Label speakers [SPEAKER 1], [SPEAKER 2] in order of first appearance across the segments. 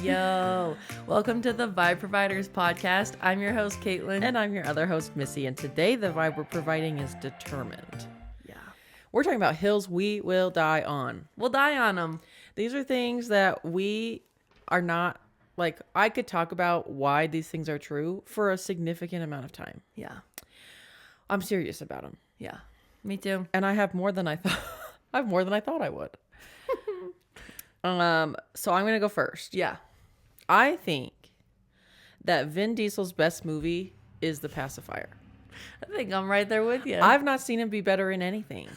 [SPEAKER 1] Yo, welcome to the Vibe Providers podcast. I'm your host, Kaitlyn.
[SPEAKER 2] And I'm your other host, Missy. And today the vibe we're providing is determined.
[SPEAKER 1] Yeah.
[SPEAKER 2] We're talking about hills we will die on.
[SPEAKER 1] We'll die on them.
[SPEAKER 2] These are things that we are not, like, I could talk about why these things are true for a significant amount of time.
[SPEAKER 1] Yeah.
[SPEAKER 2] I'm serious about them.
[SPEAKER 1] Yeah. Me too.
[SPEAKER 2] And I have more than I thought. I have more than I thought I would. So I'm going to go first.
[SPEAKER 1] Yeah.
[SPEAKER 2] I think that Vin Diesel's best movie is The Pacifier.
[SPEAKER 1] I think I'm right there with you.
[SPEAKER 2] I've not seen him be better in anything.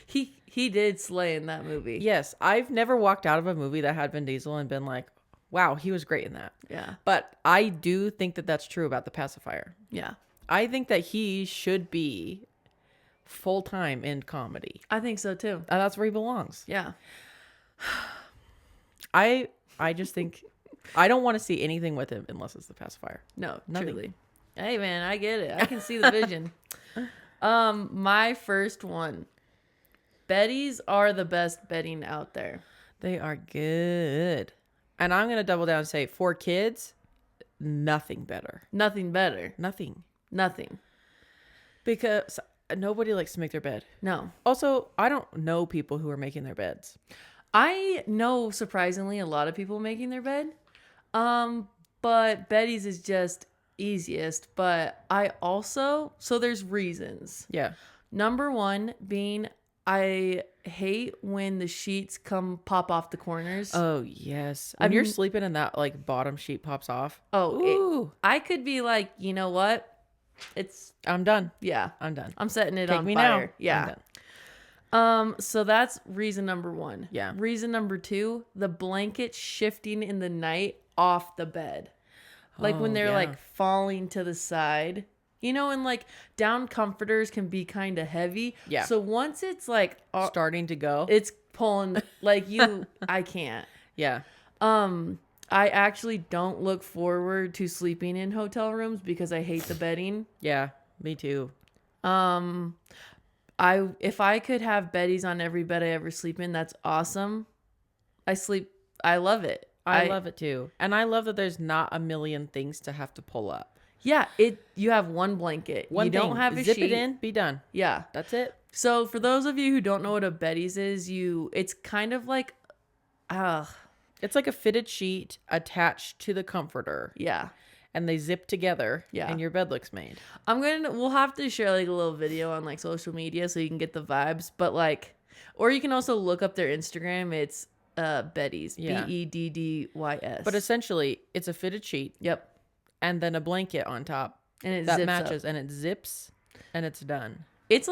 [SPEAKER 1] He did slay in that movie.
[SPEAKER 2] Yes, I've never walked out of a movie that had Vin Diesel and been like, wow, he was great in that.
[SPEAKER 1] Yeah.
[SPEAKER 2] But I do think that that's true about The Pacifier.
[SPEAKER 1] Yeah.
[SPEAKER 2] I think that he should be full-time in comedy.
[SPEAKER 1] I think so too.
[SPEAKER 2] And that's where he belongs.
[SPEAKER 1] Yeah.
[SPEAKER 2] I just think I don't want to see anything with him unless it's The Pacifier.
[SPEAKER 1] No,
[SPEAKER 2] Nothing.
[SPEAKER 1] truly. Hey man, I get it. I can see the vision. My first one. Betties are the best bedding out there.
[SPEAKER 2] They are good. And I'm going to double down and say for kids, nothing better.
[SPEAKER 1] Nothing better.
[SPEAKER 2] Nothing.
[SPEAKER 1] Nothing.
[SPEAKER 2] Because nobody likes to make their bed.
[SPEAKER 1] No.
[SPEAKER 2] Also, I don't know people who are making their beds.
[SPEAKER 1] I know, surprisingly, a lot of people making their bed. But Betty's is just easiest. But I also, so there's reasons.
[SPEAKER 2] Yeah.
[SPEAKER 1] Number one being, I hate when the sheets pop off the corners.
[SPEAKER 2] Oh, yes. When you're sleeping and that like bottom sheet pops off.
[SPEAKER 1] Oh, I could be like, you know what?
[SPEAKER 2] I'm done.
[SPEAKER 1] Yeah.
[SPEAKER 2] I'm done.
[SPEAKER 1] I'm setting it
[SPEAKER 2] Take
[SPEAKER 1] on
[SPEAKER 2] me
[SPEAKER 1] fire.
[SPEAKER 2] now.
[SPEAKER 1] Yeah.
[SPEAKER 2] I'm done.
[SPEAKER 1] So that's reason number one.
[SPEAKER 2] Yeah.
[SPEAKER 1] Reason number two, the blanket shifting in the night off the bed. Like when they're like falling to the side. You know, and like down comforters can be kind of heavy.
[SPEAKER 2] Yeah.
[SPEAKER 1] So once it's like
[SPEAKER 2] Starting to go.
[SPEAKER 1] it's pulling like I can't.
[SPEAKER 2] Yeah.
[SPEAKER 1] I actually don't look forward to sleeping in hotel rooms because I hate the bedding.
[SPEAKER 2] Yeah. Me too.
[SPEAKER 1] If I could have beddies on every bed I ever sleep in, that's awesome. I love it.
[SPEAKER 2] I love it too. And I love that there's not a million things to have to pull up.
[SPEAKER 1] Yeah, you have one blanket. You don't have a
[SPEAKER 2] Zip
[SPEAKER 1] sheet.
[SPEAKER 2] it in, be done.
[SPEAKER 1] Yeah.
[SPEAKER 2] That's it.
[SPEAKER 1] So for those of you who don't know what a beddies is, it's kind of like
[SPEAKER 2] It's like a fitted sheet attached to the comforter.
[SPEAKER 1] yeah.
[SPEAKER 2] And they zip together.
[SPEAKER 1] Yeah.
[SPEAKER 2] And your bed looks made.
[SPEAKER 1] We'll have to share like a little video on like social media so you can get the vibes, but like, or you can also look up their Instagram. It's Beddies,
[SPEAKER 2] Yeah.
[SPEAKER 1] Beddys.
[SPEAKER 2] But essentially, it's a fitted sheet.
[SPEAKER 1] Yep.
[SPEAKER 2] And then a blanket on top.
[SPEAKER 1] And it
[SPEAKER 2] that
[SPEAKER 1] zips
[SPEAKER 2] matches.
[SPEAKER 1] up.
[SPEAKER 2] And it zips. And it's done.
[SPEAKER 1] It's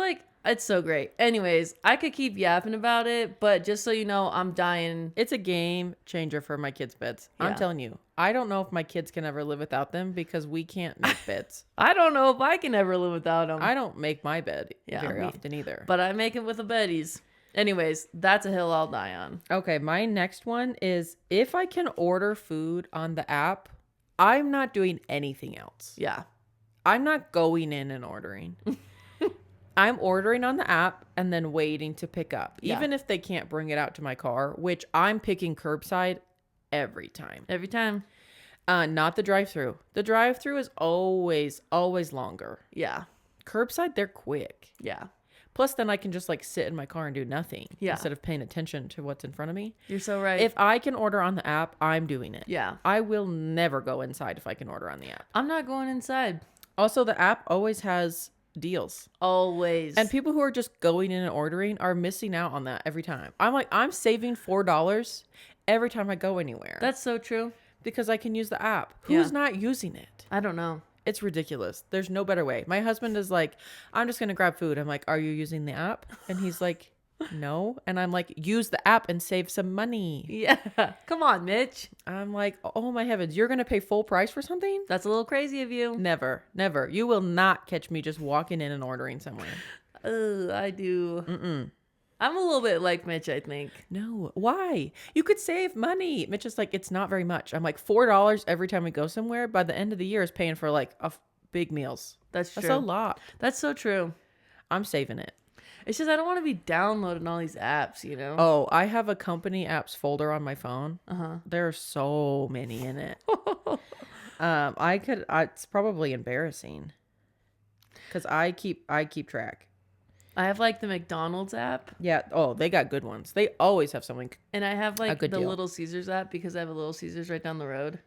[SPEAKER 1] so great. Anyways, I could keep yapping about it, but just so you know, I'm dying.
[SPEAKER 2] It's a game changer for my kids' beds.
[SPEAKER 1] Yeah.
[SPEAKER 2] I'm telling you. I don't know if my kids can ever live without them because we can't make beds.
[SPEAKER 1] I don't know if I can ever live without them.
[SPEAKER 2] I don't make my bed
[SPEAKER 1] Yeah,
[SPEAKER 2] very
[SPEAKER 1] me-
[SPEAKER 2] often either.
[SPEAKER 1] But I make it with a Beddies. Anyways, that's a hill I'll die on.
[SPEAKER 2] Okay, my next one is if I can order food on the app, I'm not doing anything else.
[SPEAKER 1] Yeah.
[SPEAKER 2] I'm not going in and ordering. I'm ordering on the app and then waiting to pick up.
[SPEAKER 1] Yeah.
[SPEAKER 2] Even if they can't bring it out to my car, which I'm picking curbside every time.
[SPEAKER 1] Every time.
[SPEAKER 2] Not the drive-through. The drive-through is always longer.
[SPEAKER 1] Yeah.
[SPEAKER 2] Curbside, they're quick.
[SPEAKER 1] Yeah.
[SPEAKER 2] Plus, then I can just like sit in my car and do nothing
[SPEAKER 1] Yeah.
[SPEAKER 2] instead of paying attention to what's in front of me.
[SPEAKER 1] You're so right.
[SPEAKER 2] If I can order on the app, I'm doing it.
[SPEAKER 1] Yeah.
[SPEAKER 2] I will never go inside if I can order on the app.
[SPEAKER 1] I'm not going inside.
[SPEAKER 2] Also, the app always has deals.
[SPEAKER 1] Always.
[SPEAKER 2] And people who are just going in and ordering are missing out on that every time. I'm saving $4 every time I go anywhere.
[SPEAKER 1] That's so true.
[SPEAKER 2] Because I can use the app.
[SPEAKER 1] Yeah.
[SPEAKER 2] Who's not using it?
[SPEAKER 1] I don't know.
[SPEAKER 2] It's ridiculous. There's no better way. My husband is like, I'm just going to grab food. I'm like, are you using the app? And he's like, no. And I'm like, use the app and save some money.
[SPEAKER 1] Yeah. Come on, Mitch.
[SPEAKER 2] I'm like, oh my heavens, you're going to pay full price for something?
[SPEAKER 1] That's a little crazy of you.
[SPEAKER 2] Never, never. You will not catch me just walking in and ordering somewhere.
[SPEAKER 1] I do. I'm a little bit like Mitch, I think.
[SPEAKER 2] No. Why? You could save money. Mitch is like, it's not very much. I'm like, $4 every time we go somewhere. By the end of the year is paying for like big meals.
[SPEAKER 1] That's true.
[SPEAKER 2] That's a lot.
[SPEAKER 1] That's so true.
[SPEAKER 2] I'm saving it.
[SPEAKER 1] It's just I don't want to be downloading all these apps, you know?
[SPEAKER 2] Oh, I have a company apps folder on my phone.
[SPEAKER 1] Uh-huh.
[SPEAKER 2] There are so many in it. It's probably embarrassing because I keep track.
[SPEAKER 1] I have like the McDonald's app.
[SPEAKER 2] Yeah. Oh, they got good ones. They always have something.
[SPEAKER 1] And I have like the
[SPEAKER 2] deal.
[SPEAKER 1] Little Caesars app because I have a Little Caesars right down the road.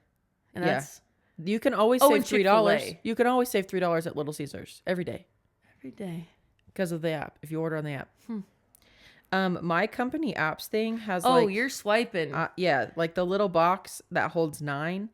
[SPEAKER 1] And
[SPEAKER 2] Yeah.
[SPEAKER 1] that's
[SPEAKER 2] You can always
[SPEAKER 1] and
[SPEAKER 2] save $3.
[SPEAKER 1] Chick-fil-A.
[SPEAKER 2] You can always save $3 at Little Caesars every day
[SPEAKER 1] every day.
[SPEAKER 2] because of the app. If you order on the app. My company apps thing has
[SPEAKER 1] You're swiping.
[SPEAKER 2] yeah, like the little box that holds 9.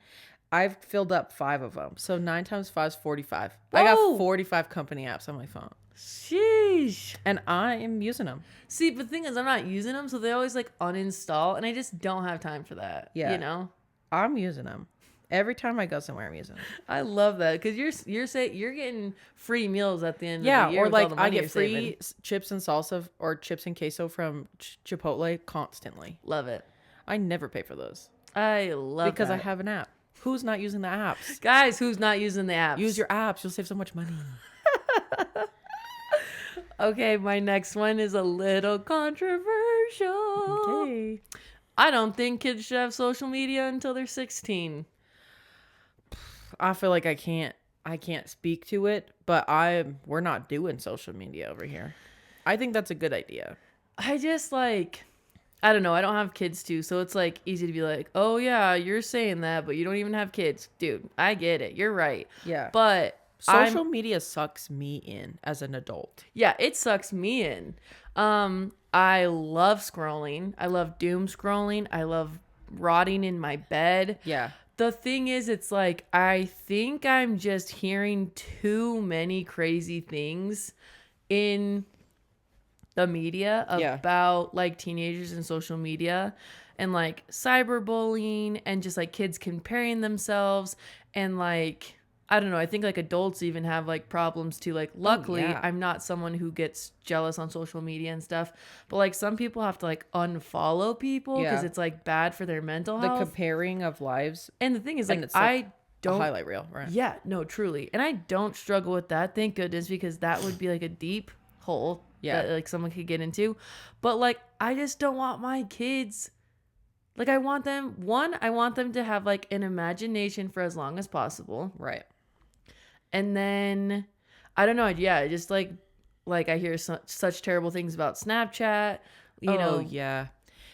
[SPEAKER 2] I've filled up 5 of them. So 9 times 5 is 45. I got 45 company apps on my phone.
[SPEAKER 1] Sheesh.
[SPEAKER 2] And I am using them.
[SPEAKER 1] See, but the thing is, I'm not using them, so they always like uninstall, and I just don't have time for that.
[SPEAKER 2] Yeah.
[SPEAKER 1] You know?
[SPEAKER 2] I'm using them. Every time I go somewhere, I'm using them.
[SPEAKER 1] I love that because you're getting free meals at the end of the year.
[SPEAKER 2] Or
[SPEAKER 1] with
[SPEAKER 2] like
[SPEAKER 1] all the money
[SPEAKER 2] I get
[SPEAKER 1] you're
[SPEAKER 2] free
[SPEAKER 1] saving.
[SPEAKER 2] chips and salsa or chips and queso from Chipotle constantly.
[SPEAKER 1] Love it.
[SPEAKER 2] I never pay for those.
[SPEAKER 1] I love
[SPEAKER 2] because I
[SPEAKER 1] that.
[SPEAKER 2] have an app. Who's not using the apps?
[SPEAKER 1] Guys, who's not using the apps?
[SPEAKER 2] Use your apps. You'll save so much money.
[SPEAKER 1] Okay, my next one is a little controversial.
[SPEAKER 2] Okay.
[SPEAKER 1] I don't think kids should have social media until they're 16.
[SPEAKER 2] I feel like I can't speak to it, but we're not doing social media over here. I think that's a good idea.
[SPEAKER 1] I just like, I don't know. I don't have kids too, so it's like easy to be like, oh yeah, you're saying that, but you don't even have kids. Dude, I get it. You're right.
[SPEAKER 2] Yeah.
[SPEAKER 1] But
[SPEAKER 2] social media sucks me in as an adult.
[SPEAKER 1] Yeah, it sucks me in. I love scrolling. I love doom scrolling. I love rotting in my bed.
[SPEAKER 2] Yeah.
[SPEAKER 1] The thing is, it's like, I think I'm just hearing too many crazy things in the media about like teenagers and social media and like cyberbullying and just like kids comparing themselves and like, I don't know. I think like adults even have like problems too. Like, luckily, I'm not someone who gets jealous on social media and stuff. But like some people have to like unfollow people because it's like bad for their mental health.
[SPEAKER 2] The comparing of lives.
[SPEAKER 1] And the thing is, like,
[SPEAKER 2] it's
[SPEAKER 1] I don't
[SPEAKER 2] a highlight reel, right?
[SPEAKER 1] Yeah, no, truly. And I don't struggle with that. Thank goodness, because that would be like a deep hole that like someone could get into. But like, I just don't want my kids. Like, I want them to have like an imagination for as long as possible.
[SPEAKER 2] Right.
[SPEAKER 1] And then, I don't know. Yeah, just like I hear such terrible things about Snapchat, you know.
[SPEAKER 2] Yeah.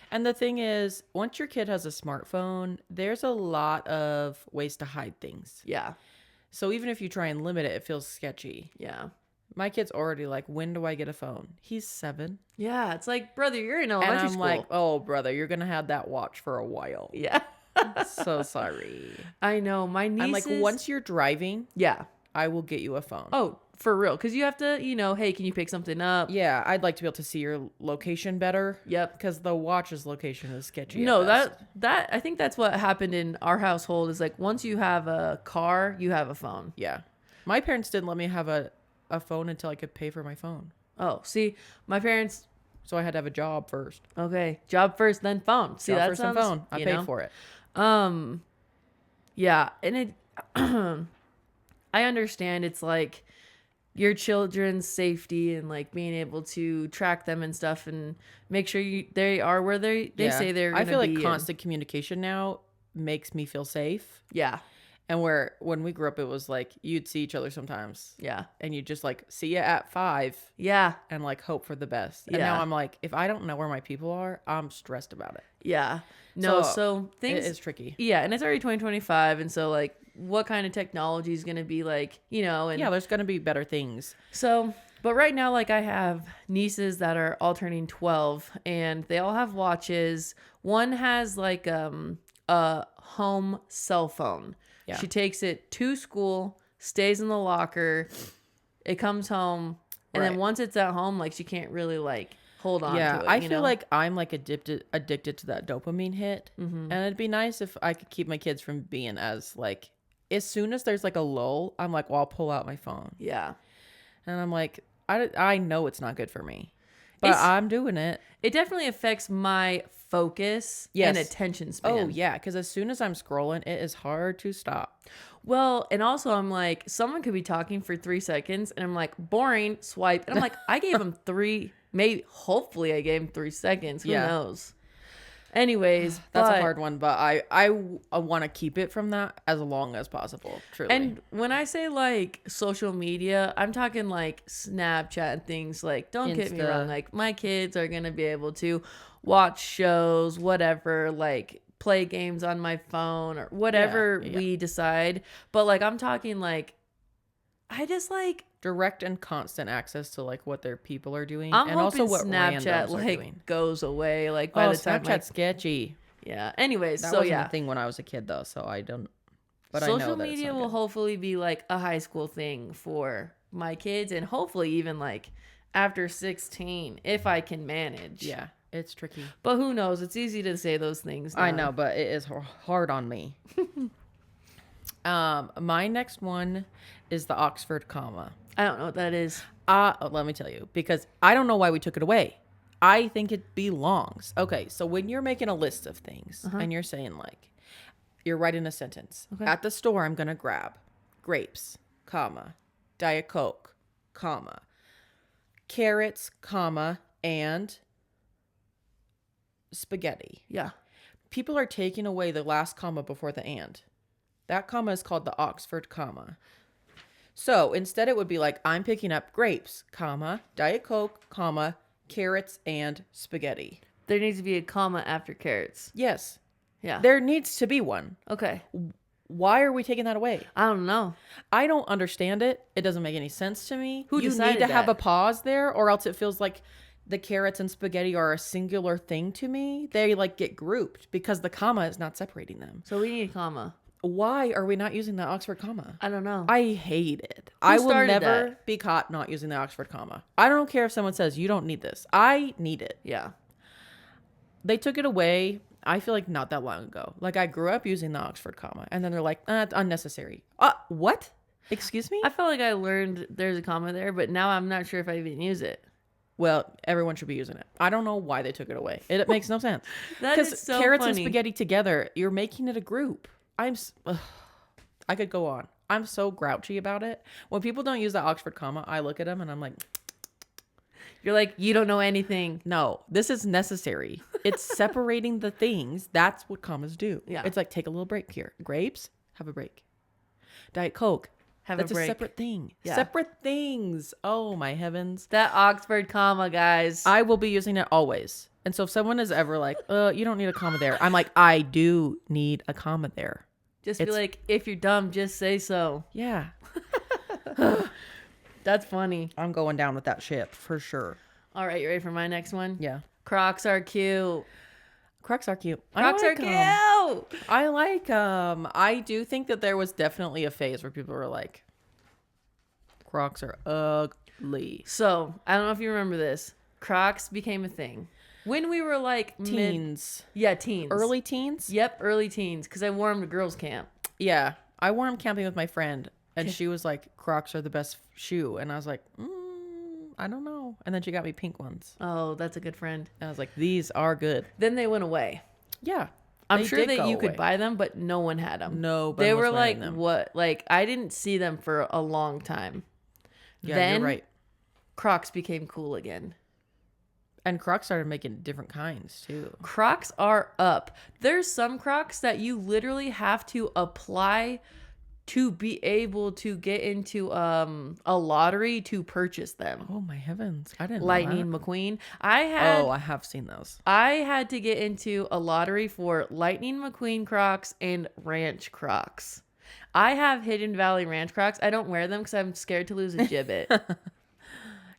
[SPEAKER 2] And the thing is, once your kid has a smartphone, there's a lot of ways to hide things.
[SPEAKER 1] Yeah.
[SPEAKER 2] So even if you try and limit it, it feels sketchy.
[SPEAKER 1] Yeah.
[SPEAKER 2] My kid's already like, when do I get a phone? He's 7.
[SPEAKER 1] Yeah. It's like, brother, you're in elementary school.
[SPEAKER 2] And I'm like, oh, brother, you're going to have that watch for a while.
[SPEAKER 1] Yeah.
[SPEAKER 2] So sorry.
[SPEAKER 1] I know. My niece
[SPEAKER 2] I'm like, once you're driving,
[SPEAKER 1] yeah,
[SPEAKER 2] I will get you a phone.
[SPEAKER 1] Oh, for real. Because you have to, you know, hey, can you pick something up?
[SPEAKER 2] Yeah, I'd like to be able to see your location better.
[SPEAKER 1] Yep.
[SPEAKER 2] Because the watch's location is sketchy.
[SPEAKER 1] No, that I think that's what happened in our household is like once you have a car, you have a phone.
[SPEAKER 2] Yeah. My parents didn't let me have a phone until I could pay for my phone.
[SPEAKER 1] Oh, see, my parents.
[SPEAKER 2] So I had to have a job first.
[SPEAKER 1] Okay. Job first, then phone. See, that
[SPEAKER 2] first,
[SPEAKER 1] sounds,
[SPEAKER 2] then phone. I paid for it.
[SPEAKER 1] Yeah. And it, I understand it's like your children's safety and like being able to track them and stuff and make sure they are where they say they're going to be.
[SPEAKER 2] I feel like constant communication now makes me feel safe.
[SPEAKER 1] Yeah.
[SPEAKER 2] And when we grew up, it was like you'd see each other sometimes.
[SPEAKER 1] Yeah.
[SPEAKER 2] And you just like see you at 5.
[SPEAKER 1] Yeah.
[SPEAKER 2] And like hope for the best. And now I'm like, if I don't know where my people are, I'm stressed about it.
[SPEAKER 1] Yeah. No, so things.
[SPEAKER 2] It is tricky.
[SPEAKER 1] Yeah. And it's already 2025. And so like what kind of technology is going to be like, you know. And
[SPEAKER 2] yeah, there's going to be better things.
[SPEAKER 1] So, but right now, like I have nieces that are all turning 12 and they all have watches. One has like a home cell phone. Yeah. She takes it to school, stays in the locker. It comes home. And then once it's at home, like she can't really like hold on to it.
[SPEAKER 2] I feel like I'm like addicted to that dopamine hit. Mm-hmm. And it'd be nice if I could keep my kids from being as like, as soon as there's like a lull, I'm like, well, I'll pull out my phone.
[SPEAKER 1] Yeah.
[SPEAKER 2] And I'm like, I know it's not good for me, but I'm doing it.
[SPEAKER 1] It definitely affects my focus and attention span.
[SPEAKER 2] Oh, yeah. Because as soon as I'm scrolling, it is hard to stop.
[SPEAKER 1] Well, and also I'm like, someone could be talking for 3 seconds and I'm like, boring, swipe. And I'm like, I gave them 3 Maybe, hopefully I gave him 3 seconds. Who knows? Anyways,
[SPEAKER 2] that's a hard one, but I want to keep it from that as long as possible, truly.
[SPEAKER 1] And when I say like social media, I'm talking like Snapchat and things. Like, don't get me wrong, like my kids are gonna be able to watch shows, whatever, like play games on my phone or whatever we decide. But like, I'm talking like, I just like
[SPEAKER 2] direct and constant access to like what their people are doing,
[SPEAKER 1] and
[SPEAKER 2] also what
[SPEAKER 1] Snapchat like
[SPEAKER 2] doing.
[SPEAKER 1] Goes away like by the time
[SPEAKER 2] Snapchat's sketchy.
[SPEAKER 1] Yeah. Anyways,
[SPEAKER 2] that wasn't a thing when I was a kid though, so I don't. But
[SPEAKER 1] social
[SPEAKER 2] I know that
[SPEAKER 1] media will hopefully be like a high school thing for my kids, and hopefully even like after 16 if I can manage.
[SPEAKER 2] Yeah, it's tricky.
[SPEAKER 1] But who knows? It's easy to say those things now.
[SPEAKER 2] I know, but it is hard on me. My next one is the Oxford comma.
[SPEAKER 1] I don't know what that is.
[SPEAKER 2] Let me tell you, because I don't know why we took it away. I think it belongs. Okay, so when you're making a list of things and you're saying like, you're writing a sentence. Okay. At the store, I'm going to grab grapes, comma, Diet Coke, comma, carrots, comma, and spaghetti.
[SPEAKER 1] Yeah.
[SPEAKER 2] People are taking away the last comma before the and. That comma is called the Oxford comma. So instead it would be like, I'm picking up grapes, comma, Diet Coke, comma, carrots, and spaghetti.
[SPEAKER 1] There needs to be a comma after carrots.
[SPEAKER 2] Yes.
[SPEAKER 1] Yeah.
[SPEAKER 2] There needs to be one.
[SPEAKER 1] Okay.
[SPEAKER 2] Why are we taking that away?
[SPEAKER 1] I don't know.
[SPEAKER 2] I don't understand it. It doesn't make any sense to me.
[SPEAKER 1] Who decided
[SPEAKER 2] need to
[SPEAKER 1] that?
[SPEAKER 2] have a pause there, or else it feels like the carrots and spaghetti are a singular thing to me. They like get grouped because the comma is not separating them.
[SPEAKER 1] So we need a comma.
[SPEAKER 2] Why are we not using the Oxford comma?
[SPEAKER 1] I don't know.
[SPEAKER 2] I hate it. I will never be caught not using the Oxford comma. I don't care if someone says you don't need this. I need it.
[SPEAKER 1] Yeah.
[SPEAKER 2] They took it away, I feel like not that long ago. Like I grew up using the Oxford comma and then they're like, it's unnecessary. What? Excuse me?
[SPEAKER 1] I felt like I learned there's a comma there, but now I'm not sure if I even use it.
[SPEAKER 2] Well, everyone should be using it. I don't know why they took it away. It makes no sense.
[SPEAKER 1] That is so
[SPEAKER 2] carrots
[SPEAKER 1] funny.
[SPEAKER 2] And spaghetti together, you're making it a group. I could go on. I'm so grouchy about it. When people don't use the Oxford comma, I look at them and I'm like,
[SPEAKER 1] you're like, you don't know anything.
[SPEAKER 2] No, this is necessary. It's separating the things. That's what commas do.
[SPEAKER 1] Yeah.
[SPEAKER 2] It's like, take a little break here. Grapes, have a break. Diet Coke, that's a separate thing. Yeah. Separate things. Oh my heavens.
[SPEAKER 1] That Oxford comma, guys.
[SPEAKER 2] I will be using it always. And so if someone is ever like, you don't need a comma there, I'm like, I do need a comma there.
[SPEAKER 1] Just be like, if you're dumb, just say so.
[SPEAKER 2] Yeah.
[SPEAKER 1] That's funny.
[SPEAKER 2] I'm going down with that ship for sure.
[SPEAKER 1] All right, you ready for my next one?
[SPEAKER 2] Yeah.
[SPEAKER 1] Crocs are cute.
[SPEAKER 2] Crocs are cute.
[SPEAKER 1] Crocs are cute.
[SPEAKER 2] I like them. I do think that there was definitely a phase where people were like, Crocs are ugly.
[SPEAKER 1] So, I don't know if you remember this. Crocs became a thing. When we were like
[SPEAKER 2] teens.
[SPEAKER 1] Teens.
[SPEAKER 2] Early teens?
[SPEAKER 1] Yep, early teens. Because I wore them to girls' camp.
[SPEAKER 2] Yeah. I wore them camping with my friend. And she was like, Crocs are the best shoe. And I was like, I don't know. And then she got me pink ones.
[SPEAKER 1] Oh, that's a good friend.
[SPEAKER 2] And I was like, these are good.
[SPEAKER 1] Then they went away.
[SPEAKER 2] Yeah.
[SPEAKER 1] I'm sure that you could buy them, but no one had them.
[SPEAKER 2] No,
[SPEAKER 1] they were like, what? Like, I didn't see them for a long time.
[SPEAKER 2] Yeah,
[SPEAKER 1] then,
[SPEAKER 2] you're right.
[SPEAKER 1] Crocs became cool again.
[SPEAKER 2] And Crocs started making different kinds too.
[SPEAKER 1] Crocs are up. There's some Crocs that you literally have to apply to be able to get into a lottery to purchase them.
[SPEAKER 2] Oh my heavens. I didn't know
[SPEAKER 1] Lightning
[SPEAKER 2] that.
[SPEAKER 1] McQueen.
[SPEAKER 2] I have seen those.
[SPEAKER 1] I had to get into a lottery for Lightning McQueen Crocs and Ranch Crocs. I have Hidden Valley Ranch Crocs. I don't wear them because I'm scared to lose a gibbet.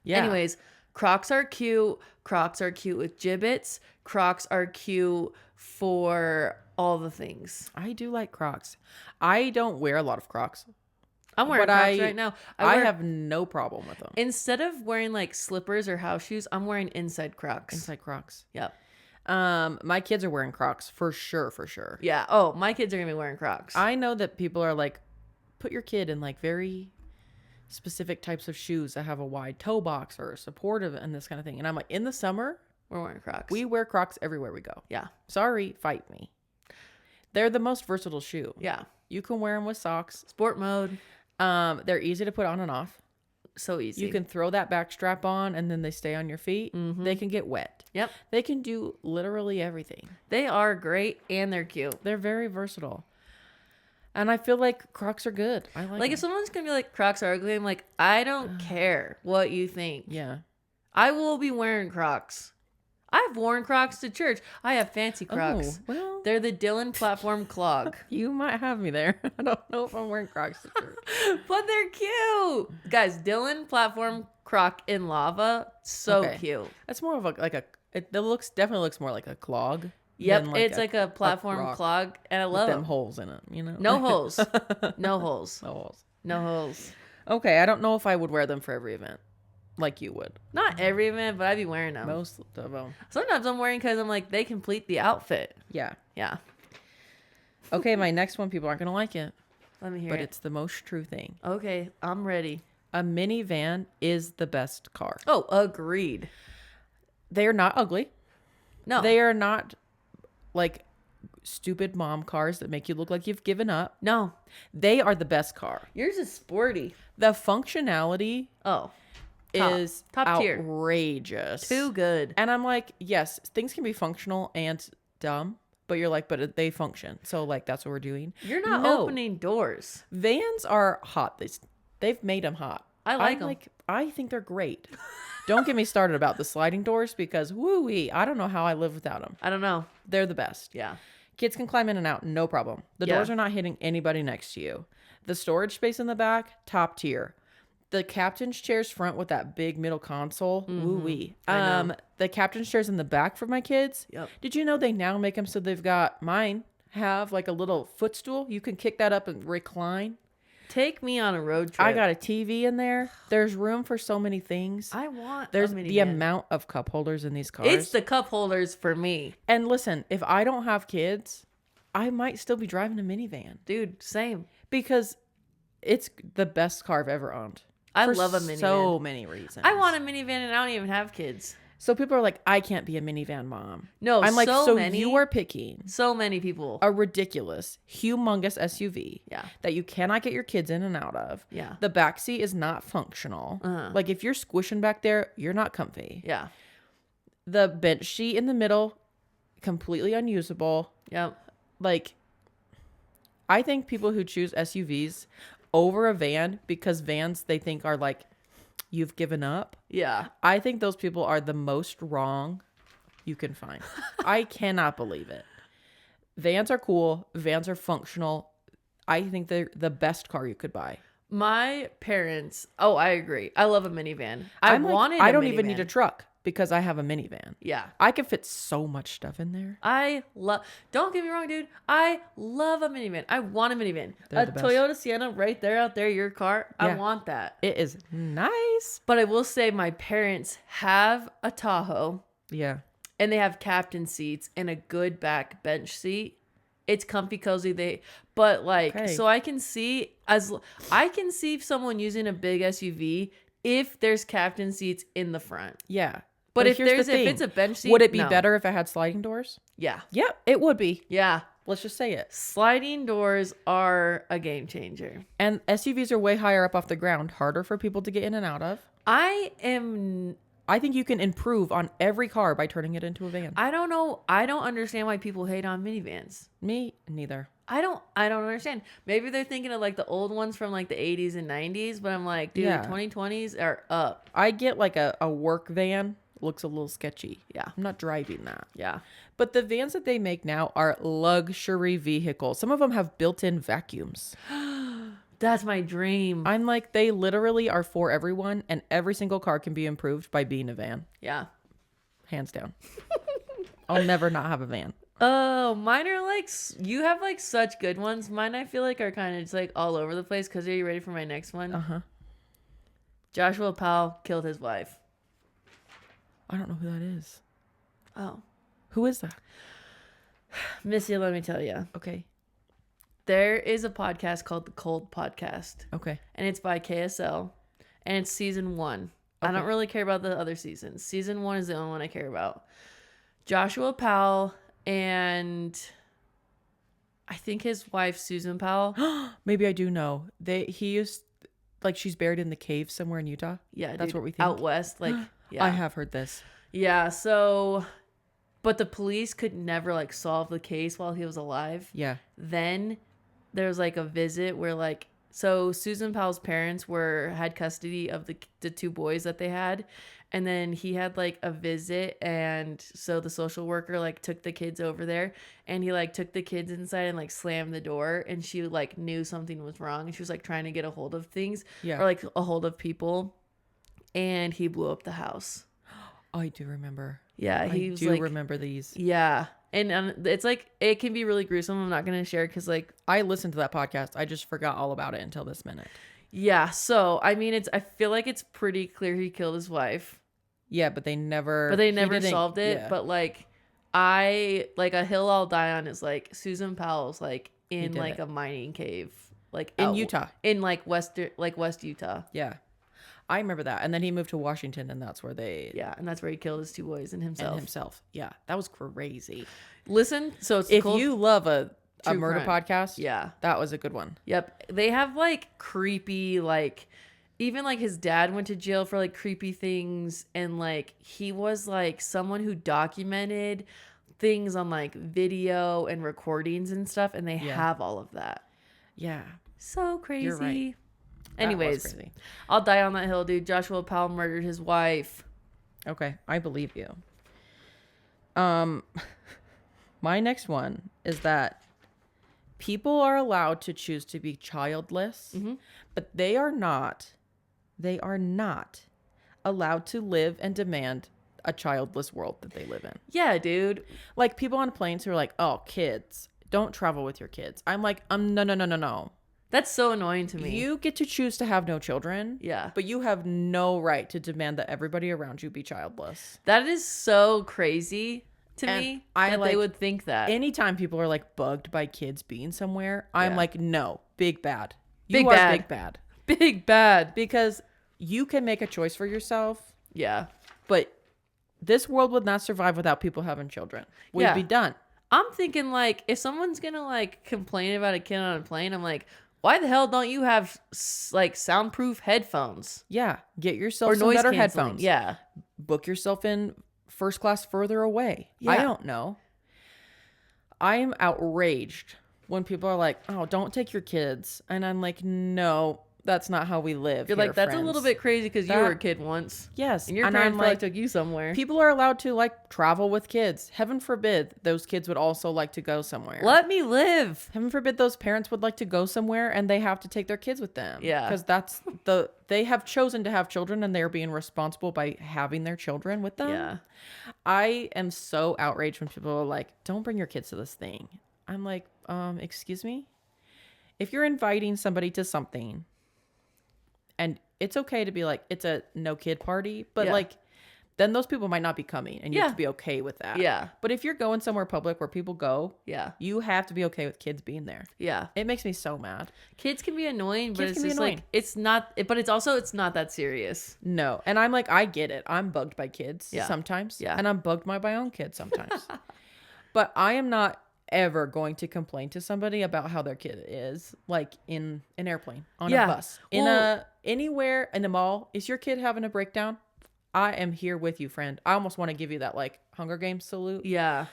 [SPEAKER 2] Yeah.
[SPEAKER 1] Anyways, Crocs are cute. Crocs are cute with gibbets. Crocs are cute for all the things.
[SPEAKER 2] I do like Crocs. I don't wear a lot of Crocs.
[SPEAKER 1] I'm wearing Crocs right now.
[SPEAKER 2] I have no problem with them.
[SPEAKER 1] Instead of wearing like slippers or house shoes, I'm wearing inside Crocs.
[SPEAKER 2] Inside Crocs.
[SPEAKER 1] Yep.
[SPEAKER 2] My kids are wearing Crocs for sure.
[SPEAKER 1] Yeah. Oh, my kids are gonna be wearing Crocs.
[SPEAKER 2] I know that people are like, put your kid in like very specific types of shoes that have a wide toe box or supportive and this kind of thing. And I'm like, in the summer,
[SPEAKER 1] we're wearing Crocs.
[SPEAKER 2] We wear Crocs everywhere we go.
[SPEAKER 1] Yeah.
[SPEAKER 2] Sorry, fight me. They're the most versatile shoe.
[SPEAKER 1] Yeah.
[SPEAKER 2] You can wear them with socks.
[SPEAKER 1] Sport mode.
[SPEAKER 2] They're easy to put on and off.
[SPEAKER 1] So easy.
[SPEAKER 2] You can throw that back strap on and then they stay on your feet. Mm-hmm. They can get wet.
[SPEAKER 1] Yep.
[SPEAKER 2] They can do literally everything.
[SPEAKER 1] They are great and they're cute.
[SPEAKER 2] They're very versatile. And I feel like Crocs are good. I like them.
[SPEAKER 1] If someone's going to be like, Crocs are ugly, I'm like, I don't care what you think.
[SPEAKER 2] Yeah.
[SPEAKER 1] I will be wearing Crocs. I've worn Crocs to church. I have fancy Crocs.
[SPEAKER 2] Oh, well.
[SPEAKER 1] They're the Dylan platform clog.
[SPEAKER 2] You might have me there. I don't know if I'm wearing Crocs to church.
[SPEAKER 1] But they're cute. Guys, Dylan platform croc in lava. So cute.
[SPEAKER 2] That's more of it definitely looks more like a clog.
[SPEAKER 1] Yep, it's like a platform clog, and I love
[SPEAKER 2] them holes in it,
[SPEAKER 1] No holes. No holes.
[SPEAKER 2] No holes.
[SPEAKER 1] No holes.
[SPEAKER 2] Okay, I don't know if I would wear them for every event, like you would.
[SPEAKER 1] Not every event, but I'd be wearing them.
[SPEAKER 2] Most of them.
[SPEAKER 1] Sometimes I'm wearing because I'm like, they complete the outfit.
[SPEAKER 2] Yeah.
[SPEAKER 1] Yeah.
[SPEAKER 2] Okay, my next one, people aren't going to like it.
[SPEAKER 1] Let me hear
[SPEAKER 2] but
[SPEAKER 1] it.
[SPEAKER 2] It's the most true thing.
[SPEAKER 1] Okay, I'm ready.
[SPEAKER 2] A minivan is the best car.
[SPEAKER 1] Oh, agreed.
[SPEAKER 2] They are not ugly.
[SPEAKER 1] No.
[SPEAKER 2] They are not like stupid mom cars that make you look like you've given up.
[SPEAKER 1] No.
[SPEAKER 2] They are the best car.
[SPEAKER 1] Yours is sporty.
[SPEAKER 2] The functionality is
[SPEAKER 1] top tier.
[SPEAKER 2] Outrageous.
[SPEAKER 1] Too good.
[SPEAKER 2] And I'm like, yes, things can be functional and dumb, but you're like, but they function. So like, that's what we're doing.
[SPEAKER 1] You're not opening doors.
[SPEAKER 2] Vans are hot. They've made them hot.
[SPEAKER 1] I like them.
[SPEAKER 2] I think they're great. Don't get me started about the sliding doors because woo-wee, I don't know how I live without them.
[SPEAKER 1] I don't know.
[SPEAKER 2] They're the best.
[SPEAKER 1] Yeah.
[SPEAKER 2] Kids can climb in and out, no problem. The doors are not hitting anybody next to you. The storage space in the back, top tier. The captain's chairs front with that big middle console, woo-wee. The captain's chairs in the back for my kids.
[SPEAKER 1] Yep.
[SPEAKER 2] Did you know they now make them so they've got, mine have like a little footstool. You can kick that up and recline.
[SPEAKER 1] Take me on a road trip.
[SPEAKER 2] I got a TV in there. There's room for so many things. There's the amount of cup holders in these cars.
[SPEAKER 1] It's the cup holders for me.
[SPEAKER 2] And listen, if I don't have kids, I might still be driving a minivan.
[SPEAKER 1] Dude, same.
[SPEAKER 2] Because it's the best car I've ever owned.
[SPEAKER 1] I love a minivan.
[SPEAKER 2] So many reasons.
[SPEAKER 1] I want a minivan and I don't even have kids.
[SPEAKER 2] So people are like, I can't be a minivan mom.
[SPEAKER 1] No,
[SPEAKER 2] I'm like, so you are picking
[SPEAKER 1] so many people
[SPEAKER 2] a ridiculous, humongous SUV that you cannot get your kids in and out of.
[SPEAKER 1] Yeah.
[SPEAKER 2] The backseat is not functional. Like if you're squishing back there, you're not comfy.
[SPEAKER 1] Yeah.
[SPEAKER 2] The bench seat in the middle, completely unusable.
[SPEAKER 1] Yep.
[SPEAKER 2] Like, I think people who choose SUVs over a van because vans they think are like, you've given up.
[SPEAKER 1] Yeah.
[SPEAKER 2] I think those people are the most wrong you can find. I cannot believe it. Vans are cool. Vans are functional. I think they're the best car you could buy.
[SPEAKER 1] My parents. Oh, I agree. I love a minivan. I
[SPEAKER 2] don't even need a truck because I have a minivan.
[SPEAKER 1] Yeah.
[SPEAKER 2] I can fit so much stuff in there.
[SPEAKER 1] Don't get me wrong, dude. I love a minivan. I want a minivan.
[SPEAKER 2] They're
[SPEAKER 1] a Toyota Sienna right there out there, your car.
[SPEAKER 2] Yeah.
[SPEAKER 1] I want that.
[SPEAKER 2] It is nice.
[SPEAKER 1] But I will say my parents have a Tahoe.
[SPEAKER 2] Yeah.
[SPEAKER 1] And they have captain seats and a good back bench seat. It's comfy, cozy. So I can see someone using a big SUV if there's captain seats in the front.
[SPEAKER 2] Yeah.
[SPEAKER 1] But if it's a bench seat,
[SPEAKER 2] would it be better if it had sliding doors?
[SPEAKER 1] Yeah.
[SPEAKER 2] Yeah, it would be.
[SPEAKER 1] Yeah.
[SPEAKER 2] Let's just say it.
[SPEAKER 1] Sliding doors are a game changer.
[SPEAKER 2] And SUVs are way higher up off the ground, harder for people to get in and out of.
[SPEAKER 1] I
[SPEAKER 2] think you can improve on every car by turning it into a van.
[SPEAKER 1] I don't know. I don't understand why people hate on minivans.
[SPEAKER 2] Me neither.
[SPEAKER 1] I don't understand. Maybe they're thinking of like the old ones from like the 80s and 90s, but I'm like, dude, 2020s are up.
[SPEAKER 2] I get like a work van. Looks a little sketchy.
[SPEAKER 1] Yeah.
[SPEAKER 2] I'm not driving that.
[SPEAKER 1] Yeah.
[SPEAKER 2] But the vans that they make now are luxury vehicles. Some of them have built-in vacuums.
[SPEAKER 1] That's my dream.
[SPEAKER 2] I'm like, they literally are for everyone, and every single car can be improved by being a van.
[SPEAKER 1] Yeah.
[SPEAKER 2] Hands down. I'll never not have a van.
[SPEAKER 1] Oh, mine are like, you have like such good ones. Mine I feel like are kind of just like all over the place. Because are you ready for my next one?
[SPEAKER 2] Uh-huh.
[SPEAKER 1] Joshua Powell killed his wife.
[SPEAKER 2] I don't know who that is.
[SPEAKER 1] Oh.
[SPEAKER 2] Who is that?
[SPEAKER 1] Missy, let me tell you.
[SPEAKER 2] Okay.
[SPEAKER 1] There is a podcast called The Cold Podcast.
[SPEAKER 2] Okay.
[SPEAKER 1] And it's by KSL. And it's season 1. Okay. I don't really care about the other seasons. Season 1 is the only one I care about. Joshua Powell and I think his wife, Susan Powell.
[SPEAKER 2] Maybe I do know. like she's buried in the cave somewhere in Utah?
[SPEAKER 1] Yeah,
[SPEAKER 2] that's
[SPEAKER 1] dude,
[SPEAKER 2] what we think.
[SPEAKER 1] Out west, like yeah.
[SPEAKER 2] I have heard this.
[SPEAKER 1] Yeah, so but the police could never like solve the case while he was alive.
[SPEAKER 2] Yeah.
[SPEAKER 1] Then there was like a visit where like so Susan Powell's parents had custody of the two boys that they had, and then he had like a visit, and so the social worker like took the kids over there, and he like took the kids inside and like slammed the door, and she like knew something was wrong, and she was like trying to get a hold of things, or like a hold of people, and he blew up the house.
[SPEAKER 2] I do remember.
[SPEAKER 1] Yeah,
[SPEAKER 2] I do remember these.
[SPEAKER 1] Yeah. And it's like, it can be really gruesome. I'm not going to share because like.
[SPEAKER 2] I listened to that podcast. I just forgot all about it until this minute.
[SPEAKER 1] Yeah. So, I mean, I feel like it's pretty clear he killed his wife.
[SPEAKER 2] Yeah, but they never
[SPEAKER 1] solved it. Yeah. But like, a hill I'll die on is like Susan Powell's like in like a mining cave. Like
[SPEAKER 2] in Utah.
[SPEAKER 1] In like West Utah.
[SPEAKER 2] Yeah. I remember that. And then he moved to Washington, and that's where
[SPEAKER 1] and that's where he killed his two boys and himself.
[SPEAKER 2] Yeah. That was crazy.
[SPEAKER 1] Listen, so it's
[SPEAKER 2] if you love a murder
[SPEAKER 1] crime
[SPEAKER 2] podcast,
[SPEAKER 1] yeah,
[SPEAKER 2] that was a good one.
[SPEAKER 1] Yep. They have like creepy, like even like his dad went to jail for like creepy things, and like he was like someone who documented things on like video and recordings and stuff, and they have all of that.
[SPEAKER 2] Yeah.
[SPEAKER 1] So crazy.
[SPEAKER 2] You're right.
[SPEAKER 1] Anyways, I'll die on that hill, dude. Joshua Powell murdered his wife.
[SPEAKER 2] Okay, I believe you. My next one is that people are allowed to choose to be childless, but they are not allowed to live and demand a childless world that they live in.
[SPEAKER 1] Yeah, dude.
[SPEAKER 2] Like people on planes who are like, "Oh, kids, don't travel with your kids." I'm like, no.
[SPEAKER 1] That's so annoying to me.
[SPEAKER 2] You get to choose to have no children.
[SPEAKER 1] Yeah.
[SPEAKER 2] But you have no right to demand that everybody around you be childless.
[SPEAKER 1] That is so crazy to me that they would think that.
[SPEAKER 2] Anytime people are like bugged by kids being somewhere, I'm like, no, big bad.
[SPEAKER 1] Big bad. Big bad.
[SPEAKER 2] Because you can make a choice for yourself.
[SPEAKER 1] Yeah.
[SPEAKER 2] But this world would not survive without people having children. We'd be done.
[SPEAKER 1] I'm thinking like, if someone's going to like complain about a kid on a plane, I'm like, why the hell don't you have like soundproof headphones?
[SPEAKER 2] Yeah. Get yourself some better headphones.
[SPEAKER 1] Yeah.
[SPEAKER 2] Book yourself in first class further away.
[SPEAKER 1] Yeah.
[SPEAKER 2] I don't know. I'm outraged when people are like, "Oh, don't take your kids." And I'm like, "No, that's not how we live."
[SPEAKER 1] You're like, that's friends. A little bit crazy because you were a kid once.
[SPEAKER 2] Yes.
[SPEAKER 1] And your parents like took you somewhere.
[SPEAKER 2] People are allowed to like travel with kids. Heaven forbid those kids would also like to go somewhere.
[SPEAKER 1] Let me live.
[SPEAKER 2] Heaven forbid those parents would like to go somewhere and they have to take their kids with them.
[SPEAKER 1] Yeah.
[SPEAKER 2] Because they have chosen to have children and they're being responsible by having their children with them.
[SPEAKER 1] Yeah.
[SPEAKER 2] I am so outraged when people are like, don't bring your kids to this thing. I'm like, excuse me? If you're inviting somebody to something, and it's okay to be like, it's a no kid party, but like, then those people might not be coming and you have to be okay with that.
[SPEAKER 1] Yeah.
[SPEAKER 2] But if you're going somewhere public where people go, you have to be okay with kids being there.
[SPEAKER 1] Yeah.
[SPEAKER 2] It makes me so mad.
[SPEAKER 1] Kids can be annoying, but it's just like, it's not, but it's also, it's not that serious.
[SPEAKER 2] No. And I'm like, I get it. I'm bugged by kids sometimes.
[SPEAKER 1] Yeah.
[SPEAKER 2] And I'm bugged by my own kids sometimes. But I am not ever going to complain to somebody about how their kid is, like in an airplane, on a bus, anywhere in the mall. Is your kid having a breakdown? I am here with you, friend. I almost want to give you that like Hunger Games salute.
[SPEAKER 1] Yeah.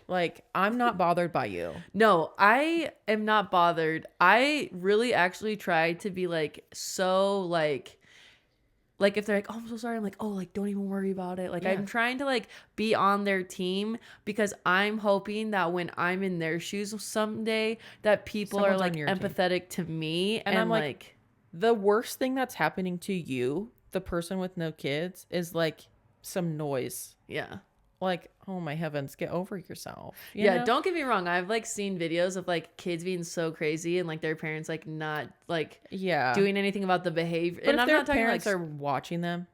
[SPEAKER 2] Like, I'm not bothered by you.
[SPEAKER 1] No, I am not bothered. I really actually try to be like, so like if they're like, oh, I'm so sorry. I'm like, oh, like, don't even worry about it. Like, I'm trying to like be on their team because I'm hoping that when I'm in their shoes someday, that people are like empathetic to me. And I'm like,
[SPEAKER 2] the worst thing that's happening to you, the person with no kids, is like some noise.
[SPEAKER 1] Yeah.
[SPEAKER 2] Like, oh my heavens, get over yourself. You know?
[SPEAKER 1] Don't get me wrong. I've like seen videos of like kids being so crazy and like their parents like not like doing anything about the behavior.
[SPEAKER 2] But
[SPEAKER 1] and
[SPEAKER 2] if
[SPEAKER 1] I'm
[SPEAKER 2] their
[SPEAKER 1] not talking
[SPEAKER 2] parents
[SPEAKER 1] like
[SPEAKER 2] are watching them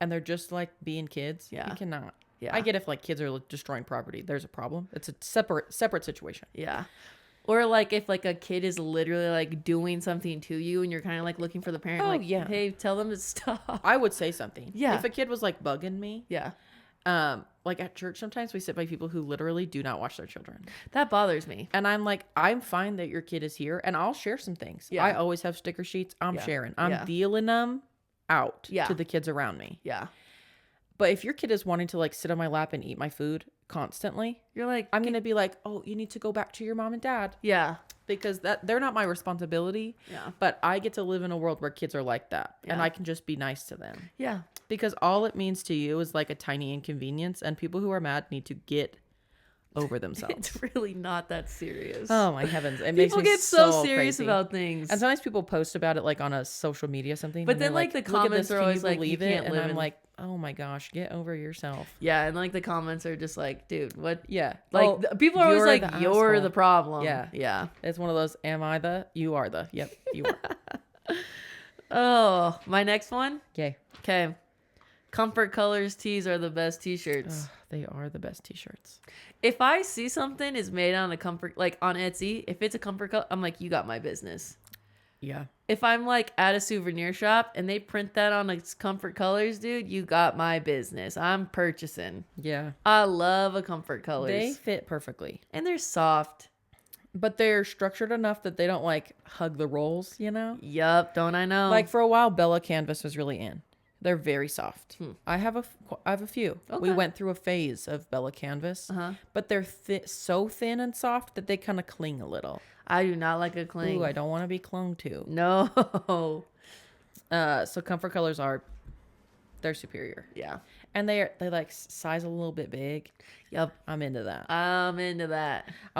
[SPEAKER 2] and they're just like being kids, you cannot.
[SPEAKER 1] Yeah.
[SPEAKER 2] I get if like kids are like, destroying property, there's a problem. It's a separate situation.
[SPEAKER 1] Yeah. Or like if like a kid is literally like doing something to you and you're kind of like looking for the parent, hey, tell them to stop.
[SPEAKER 2] I would say something.
[SPEAKER 1] Yeah.
[SPEAKER 2] If a kid was like bugging me, Like at church, sometimes we sit by people who literally do not watch their children.
[SPEAKER 1] That bothers me.
[SPEAKER 2] And I'm like, I'm fine that your kid is here, and I'll share some things. Yeah. I always have sticker sheets. I'm sharing. I'm dealing them out to the kids around me.
[SPEAKER 1] Yeah.
[SPEAKER 2] But if your kid is wanting to like sit on my lap and eat my food constantly,
[SPEAKER 1] you're like,
[SPEAKER 2] I'm going to be like, oh, you need to go back to your mom and dad.
[SPEAKER 1] Yeah.
[SPEAKER 2] Because they're not my responsibility. Yeah. But I get to live in a world where kids are like that. Yeah. And I can just be nice to them. Yeah. Because all it means to you is like a tiny inconvenience, and people who are mad need to get over themselves.
[SPEAKER 1] It's really not that serious.
[SPEAKER 2] Oh my heavens. It makes me
[SPEAKER 1] get so serious crazy about things.
[SPEAKER 2] And sometimes people post about it like on a social media something.
[SPEAKER 1] But then like the comments are always like, you can't live.
[SPEAKER 2] And I'm like, oh my gosh, get over yourself.
[SPEAKER 1] Yeah. And like the comments are just like, dude, what? Yeah. Like people are always like, you're the problem.
[SPEAKER 2] Yeah. Yeah. It's one of those, am I the? You are the. Yep. You are.
[SPEAKER 1] Oh, my next one?
[SPEAKER 2] Yay.
[SPEAKER 1] Okay. Comfort Colors tees are the best t-shirts.
[SPEAKER 2] They are the best t-shirts.
[SPEAKER 1] If I see something is made on a comfort, like on Etsy, if it's a comfort color, I'm like, you got my business. Yeah. If I'm like at a souvenir shop and they print that on its Comfort Colors, dude, you got my business. I'm purchasing. Yeah. I love a Comfort Colors.
[SPEAKER 2] They fit perfectly.
[SPEAKER 1] And they're soft.
[SPEAKER 2] But they're structured enough that they don't like hug the rolls, you know?
[SPEAKER 1] Yup, don't I know?
[SPEAKER 2] Like for a while, Bella Canvas was really in. They're very soft. I have a few. Okay. We went through a phase of Bella Canvas, but they're so thin and soft that they kind of cling a little.
[SPEAKER 1] I do not like a cling.
[SPEAKER 2] Ooh, I don't want to be clung to.
[SPEAKER 1] No.
[SPEAKER 2] So Comfort Colors they're superior. Yeah. And they like size a little bit big. Yep. I'm into that. I'm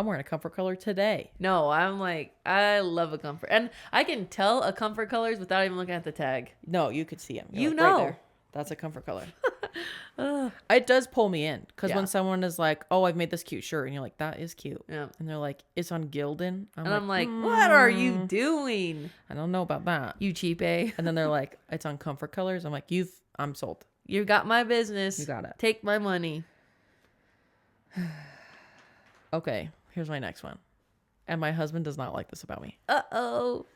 [SPEAKER 2] wearing a Comfort Color today.
[SPEAKER 1] No, I'm like, I love a Comfort. And I can tell a Comfort Colors without even looking at the tag.
[SPEAKER 2] No, you could see them.
[SPEAKER 1] You like, know. Right there.
[SPEAKER 2] That's a Comfort Color. It does pull me in. Because when someone is like, oh, I've made this cute shirt. And you're like, that is cute. Yeah. And they're like, it's on Gildan.
[SPEAKER 1] I'm like, what are you doing?
[SPEAKER 2] I don't know about that.
[SPEAKER 1] You cheap, eh?
[SPEAKER 2] And then they're like, it's on Comfort Colors. I'm like, I'm sold.
[SPEAKER 1] You got my business.
[SPEAKER 2] You got it.
[SPEAKER 1] Take my money.
[SPEAKER 2] Okay, here's my next one. And my husband does not like this about me.
[SPEAKER 1] Uh-oh.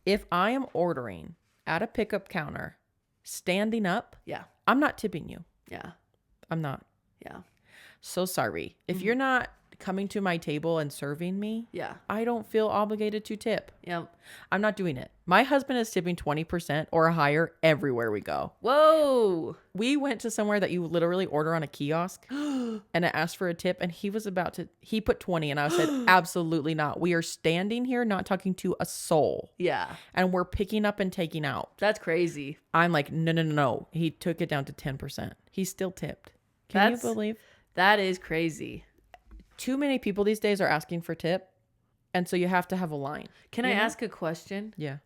[SPEAKER 2] If I am ordering at a pickup counter, standing up, I'm not tipping you. Yeah. I'm not. Yeah. So sorry. If you're not coming to my table and serving me, I don't feel obligated to tip. Yep. I'm not doing it. My husband is tipping 20% or higher everywhere we go.
[SPEAKER 1] Whoa.
[SPEAKER 2] We went to somewhere that you literally order on a kiosk and it asked for a tip, and he put 20, and I said, absolutely not. We are standing here not talking to a soul. Yeah. And we're picking up and taking out.
[SPEAKER 1] That's crazy.
[SPEAKER 2] I'm like, no. He took it down to 10%. He still tipped. Can you believe?
[SPEAKER 1] That is crazy.
[SPEAKER 2] Too many people these days are asking for tip, and so you have to have a line.
[SPEAKER 1] Can I ask a question? Yeah.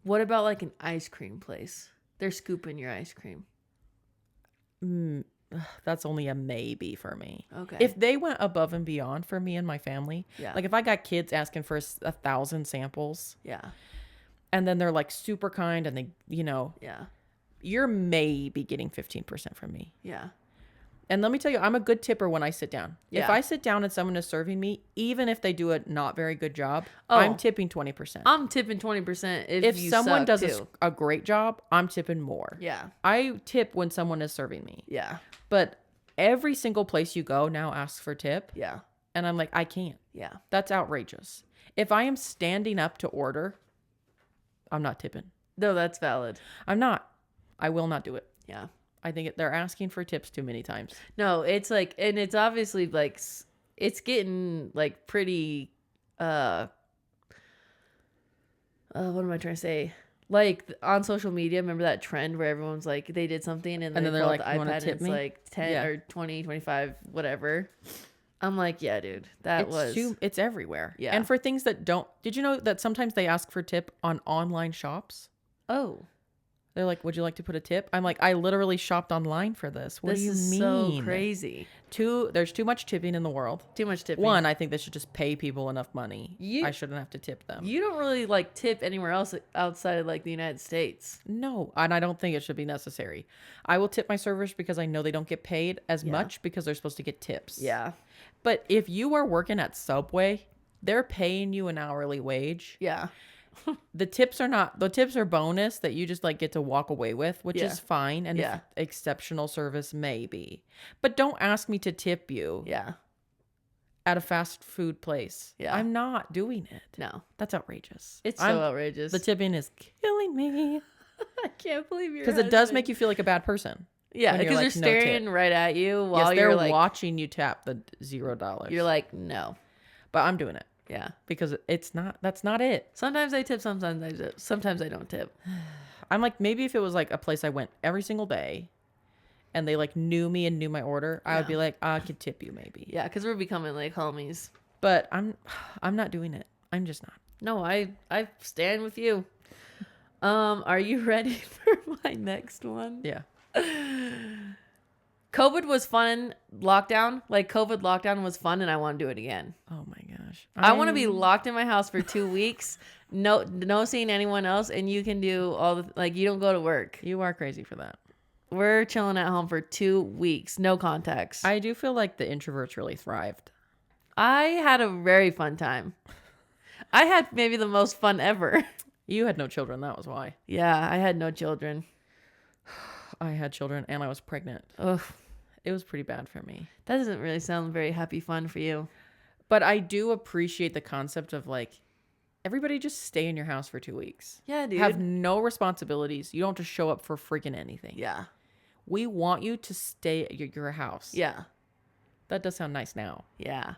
[SPEAKER 1] What about like an ice cream place? They're scooping your ice cream.
[SPEAKER 2] That's only a maybe for me. Okay. If they went above and beyond for me and my family, like if I got kids asking for 1,000 samples, and then they're like super kind and they, you're maybe getting 15% from me. Yeah. And let me tell you, I'm a good tipper when I sit down. Yeah. If I sit down and someone is serving me, even if they do a not very good job, I'm tipping 20%.
[SPEAKER 1] I'm tipping 20%
[SPEAKER 2] if someone does a great job, I'm tipping more. Yeah. I tip when someone is serving me. Yeah. But every single place you go now asks for tip. Yeah. And I'm like, I can't. Yeah. That's outrageous. If I am standing up to order, I'm not tipping.
[SPEAKER 1] No, that's valid.
[SPEAKER 2] I'm not. I will not do it. Yeah. I think they're asking for tips too many times.
[SPEAKER 1] No, it's like, and it's obviously like, it's getting like pretty, what am I trying to say? Like on social media, remember that trend where everyone's like, they did something and then they're like, the iPad and it's me? Like 10 or 20, 25, whatever. I'm like, yeah, dude,
[SPEAKER 2] it's everywhere. Yeah. And for things that did you know that sometimes they ask for tip on online shops? Oh. They're like, would you like to put a tip? I'm like, I literally shopped online for this. What do you mean? This is
[SPEAKER 1] so crazy.
[SPEAKER 2] There's too much tipping in the world.
[SPEAKER 1] Too much tipping.
[SPEAKER 2] One, I think they should just pay people enough money. I shouldn't have to tip them.
[SPEAKER 1] You don't really like tip anywhere else outside of like the United States.
[SPEAKER 2] No, and I don't think it should be necessary. I will tip my servers because I know they don't get paid as much because they're supposed to get tips. Yeah. But if you are working at Subway, they're paying you an hourly wage. Yeah. The tips are bonus that you just like get to walk away with, which is fine. And if exceptional service, maybe. But don't ask me to tip you.
[SPEAKER 1] Yeah.
[SPEAKER 2] At a fast food place.
[SPEAKER 1] Yeah.
[SPEAKER 2] I'm not doing it.
[SPEAKER 1] No.
[SPEAKER 2] That's outrageous.
[SPEAKER 1] It's so outrageous.
[SPEAKER 2] The tipping is killing me.
[SPEAKER 1] I can't believe you're
[SPEAKER 2] because it does make you feel like a bad person.
[SPEAKER 1] Yeah, because they're staring right at you while
[SPEAKER 2] they're
[SPEAKER 1] you're like
[SPEAKER 2] watching you tap the $0.
[SPEAKER 1] You're like, no.
[SPEAKER 2] But I'm doing it.
[SPEAKER 1] Yeah.
[SPEAKER 2] Because that's not it.
[SPEAKER 1] Sometimes I tip, sometimes I don't tip.
[SPEAKER 2] I'm like, maybe if it was like a place I went every single day and they like knew me and knew my order, I would be like, I could tip you maybe.
[SPEAKER 1] Yeah, because we're becoming like homies.
[SPEAKER 2] But I'm not doing it. I'm just not.
[SPEAKER 1] No, I stand with you. Are you ready for my next one?
[SPEAKER 2] Yeah.
[SPEAKER 1] COVID was fun. COVID lockdown was fun, and I want to do it again.
[SPEAKER 2] Oh my gosh.
[SPEAKER 1] I want to be locked in my house for 2 weeks. No seeing anyone else, and you can do all the you don't go to work.
[SPEAKER 2] You are crazy for that.
[SPEAKER 1] We're chilling at home for 2 weeks, no contacts.
[SPEAKER 2] I do feel like the introverts really thrived.
[SPEAKER 1] I had a very fun time. I had maybe the most fun ever.
[SPEAKER 2] You had no children, that was why.
[SPEAKER 1] Yeah, I had no children.
[SPEAKER 2] I had children and I was pregnant.
[SPEAKER 1] Ugh.
[SPEAKER 2] It was pretty bad for me.
[SPEAKER 1] That doesn't really sound very happy fun for you.
[SPEAKER 2] But I do appreciate the concept of everybody just stay in your house for 2 weeks.
[SPEAKER 1] Yeah, dude.
[SPEAKER 2] Have no responsibilities. You don't have to show up for freaking anything.
[SPEAKER 1] Yeah.
[SPEAKER 2] We want you to stay at your house.
[SPEAKER 1] Yeah.
[SPEAKER 2] That does sound nice now.
[SPEAKER 1] Yeah.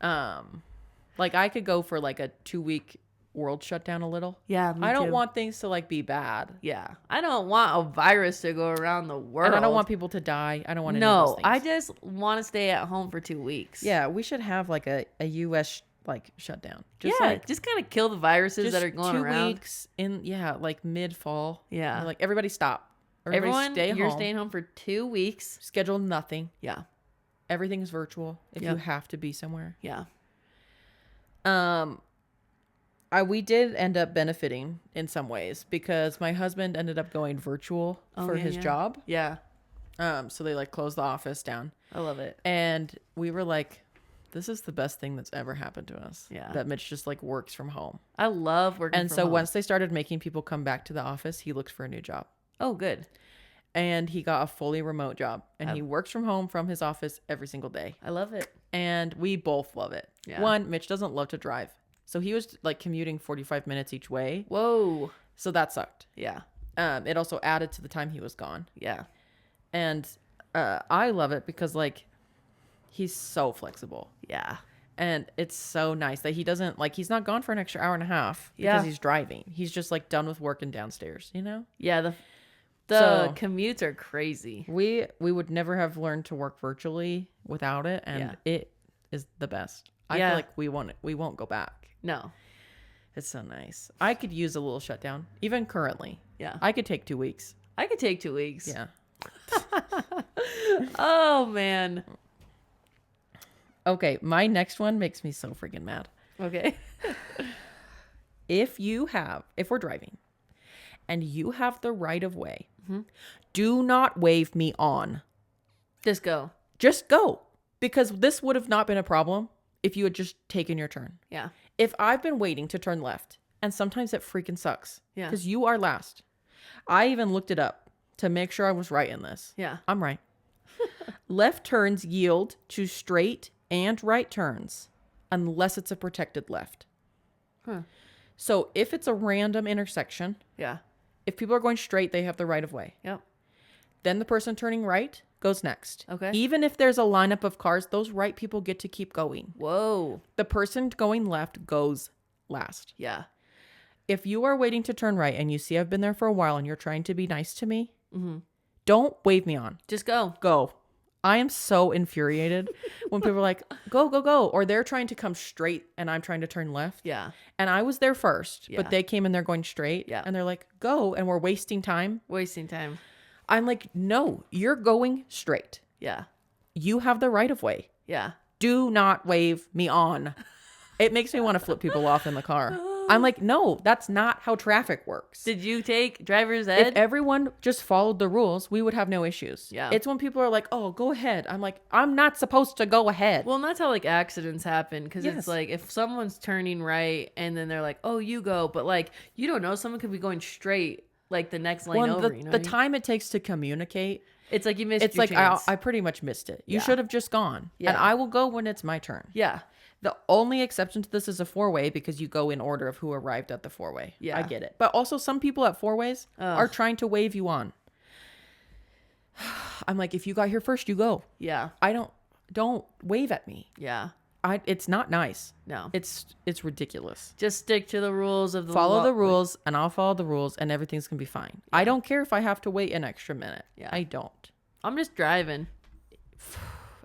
[SPEAKER 2] I could go for a 2-week world shutdown a little.
[SPEAKER 1] Yeah, me
[SPEAKER 2] I don't
[SPEAKER 1] too.
[SPEAKER 2] want things to be bad.
[SPEAKER 1] Yeah. I don't want a virus to go around the world.
[SPEAKER 2] And I don't want people to die. I don't want any of those things.
[SPEAKER 1] I just want to stay at home for 2 weeks.
[SPEAKER 2] Yeah, we should have a US shutdown.
[SPEAKER 1] Just just kind of kill the viruses that are going around.
[SPEAKER 2] 2 weeks in mid-fall.
[SPEAKER 1] Yeah.
[SPEAKER 2] Everybody stop.
[SPEAKER 1] Everyone,
[SPEAKER 2] stay
[SPEAKER 1] you're
[SPEAKER 2] home.
[SPEAKER 1] staying home for 2 weeks.
[SPEAKER 2] Schedule nothing.
[SPEAKER 1] Yeah.
[SPEAKER 2] Everything's virtual if you have to be somewhere.
[SPEAKER 1] Yeah.
[SPEAKER 2] We did end up benefiting in some ways because my husband ended up going virtual for his job.
[SPEAKER 1] Yeah.
[SPEAKER 2] So they closed the office down.
[SPEAKER 1] I love it.
[SPEAKER 2] And we were like, this is the best thing that's ever happened to us.
[SPEAKER 1] Yeah.
[SPEAKER 2] That Mitch just works from home.
[SPEAKER 1] I love working from home.
[SPEAKER 2] And so once they started making people come back to the office, he looked for a new job.
[SPEAKER 1] Oh, good.
[SPEAKER 2] And he got a fully remote job. And he works from home from his office every single day.
[SPEAKER 1] I love it.
[SPEAKER 2] And we both love it.
[SPEAKER 1] Yeah.
[SPEAKER 2] One, Mitch doesn't love to drive. So he was commuting 45 minutes each way.
[SPEAKER 1] Whoa.
[SPEAKER 2] So that sucked.
[SPEAKER 1] Yeah.
[SPEAKER 2] It also added to the time he was gone.
[SPEAKER 1] Yeah.
[SPEAKER 2] And I love it because he's so flexible.
[SPEAKER 1] Yeah.
[SPEAKER 2] And it's so nice that he doesn't he's not gone for an extra hour and a half because he's driving. He's just done with work and downstairs,
[SPEAKER 1] Yeah, the commutes are crazy.
[SPEAKER 2] We would never have learned to work virtually without it, and it is the best. I feel like we won't go back.
[SPEAKER 1] No.
[SPEAKER 2] It's so nice. I could use a little shutdown, even currently.
[SPEAKER 1] Yeah.
[SPEAKER 2] I could take 2 weeks.
[SPEAKER 1] I could take 2 weeks.
[SPEAKER 2] Yeah.
[SPEAKER 1] Oh, man.
[SPEAKER 2] Okay, my next one makes me so freaking mad.
[SPEAKER 1] Okay.
[SPEAKER 2] If we're driving and you have the right of way, do not wave me on.
[SPEAKER 1] Just go.
[SPEAKER 2] Just go. Because this would have not been a problem if you had just taken your turn.
[SPEAKER 1] Yeah.
[SPEAKER 2] If I've been waiting to turn left, and sometimes it freaking sucks.
[SPEAKER 1] Yeah.
[SPEAKER 2] Because you are last. I even looked it up to make sure I was right in this.
[SPEAKER 1] Yeah.
[SPEAKER 2] I'm right. Left turns yield to straight and right turns unless it's a protected left.
[SPEAKER 1] Huh.
[SPEAKER 2] So if it's a random intersection,
[SPEAKER 1] Yeah.
[SPEAKER 2] if people are going straight, they have the right of way.
[SPEAKER 1] Yep.
[SPEAKER 2] Then the person turning right goes next.
[SPEAKER 1] Okay.
[SPEAKER 2] Even if there's a lineup of cars, those right people get to keep going.
[SPEAKER 1] Whoa.
[SPEAKER 2] The person going left goes last.
[SPEAKER 1] Yeah.
[SPEAKER 2] If you are waiting to turn right and you see I've been there for a while and you're trying to be nice to me, don't wave me on.
[SPEAKER 1] Just go.
[SPEAKER 2] Go. I am so infuriated when people are like, go, go, go. Or they're trying to come straight and I'm trying to turn left.
[SPEAKER 1] Yeah.
[SPEAKER 2] And I was there first,
[SPEAKER 1] Yeah.
[SPEAKER 2] but they came and they're going straight.
[SPEAKER 1] Yeah.
[SPEAKER 2] And they're like, go. And we're wasting time.
[SPEAKER 1] Wasting time.
[SPEAKER 2] I'm like, no, you're going straight.
[SPEAKER 1] Yeah.
[SPEAKER 2] You have the right of way.
[SPEAKER 1] Yeah.
[SPEAKER 2] Do not wave me on. It makes me want to flip people off in the car. I'm like, no, that's not how traffic works.
[SPEAKER 1] Did you take driver's ed?
[SPEAKER 2] If everyone just followed the rules, we would have no issues.
[SPEAKER 1] Yeah.
[SPEAKER 2] It's when people are like, oh, go ahead. I'm like, I'm not supposed to go ahead.
[SPEAKER 1] Well, and that's how like accidents happen. Because
[SPEAKER 2] Yes.
[SPEAKER 1] it's like if someone's turning right and then they're like, oh, you go. But like, you don't know. Someone could be going straight like the next lane over.
[SPEAKER 2] The time it takes to communicate.
[SPEAKER 1] It's like you missed
[SPEAKER 2] It's
[SPEAKER 1] your
[SPEAKER 2] like
[SPEAKER 1] chance.
[SPEAKER 2] I pretty much missed it. You
[SPEAKER 1] Yeah.
[SPEAKER 2] should have just gone.
[SPEAKER 1] Yeah.
[SPEAKER 2] And I will go when it's my turn.
[SPEAKER 1] Yeah.
[SPEAKER 2] The only exception to this is a 4-way because you go in order of who arrived at the 4-way.
[SPEAKER 1] Yeah.
[SPEAKER 2] I get it. But also some people at 4-ways are trying to wave you on. I'm like, if you got here first, you go.
[SPEAKER 1] Yeah.
[SPEAKER 2] Don't wave at me.
[SPEAKER 1] Yeah.
[SPEAKER 2] It's not nice.
[SPEAKER 1] No.
[SPEAKER 2] It's ridiculous.
[SPEAKER 1] Just stick to the rules of the
[SPEAKER 2] Follow the rules and I'll follow the rules and everything's going to be fine. I don't care if I have to wait an extra minute.
[SPEAKER 1] Yeah.
[SPEAKER 2] I don't.
[SPEAKER 1] I'm just driving.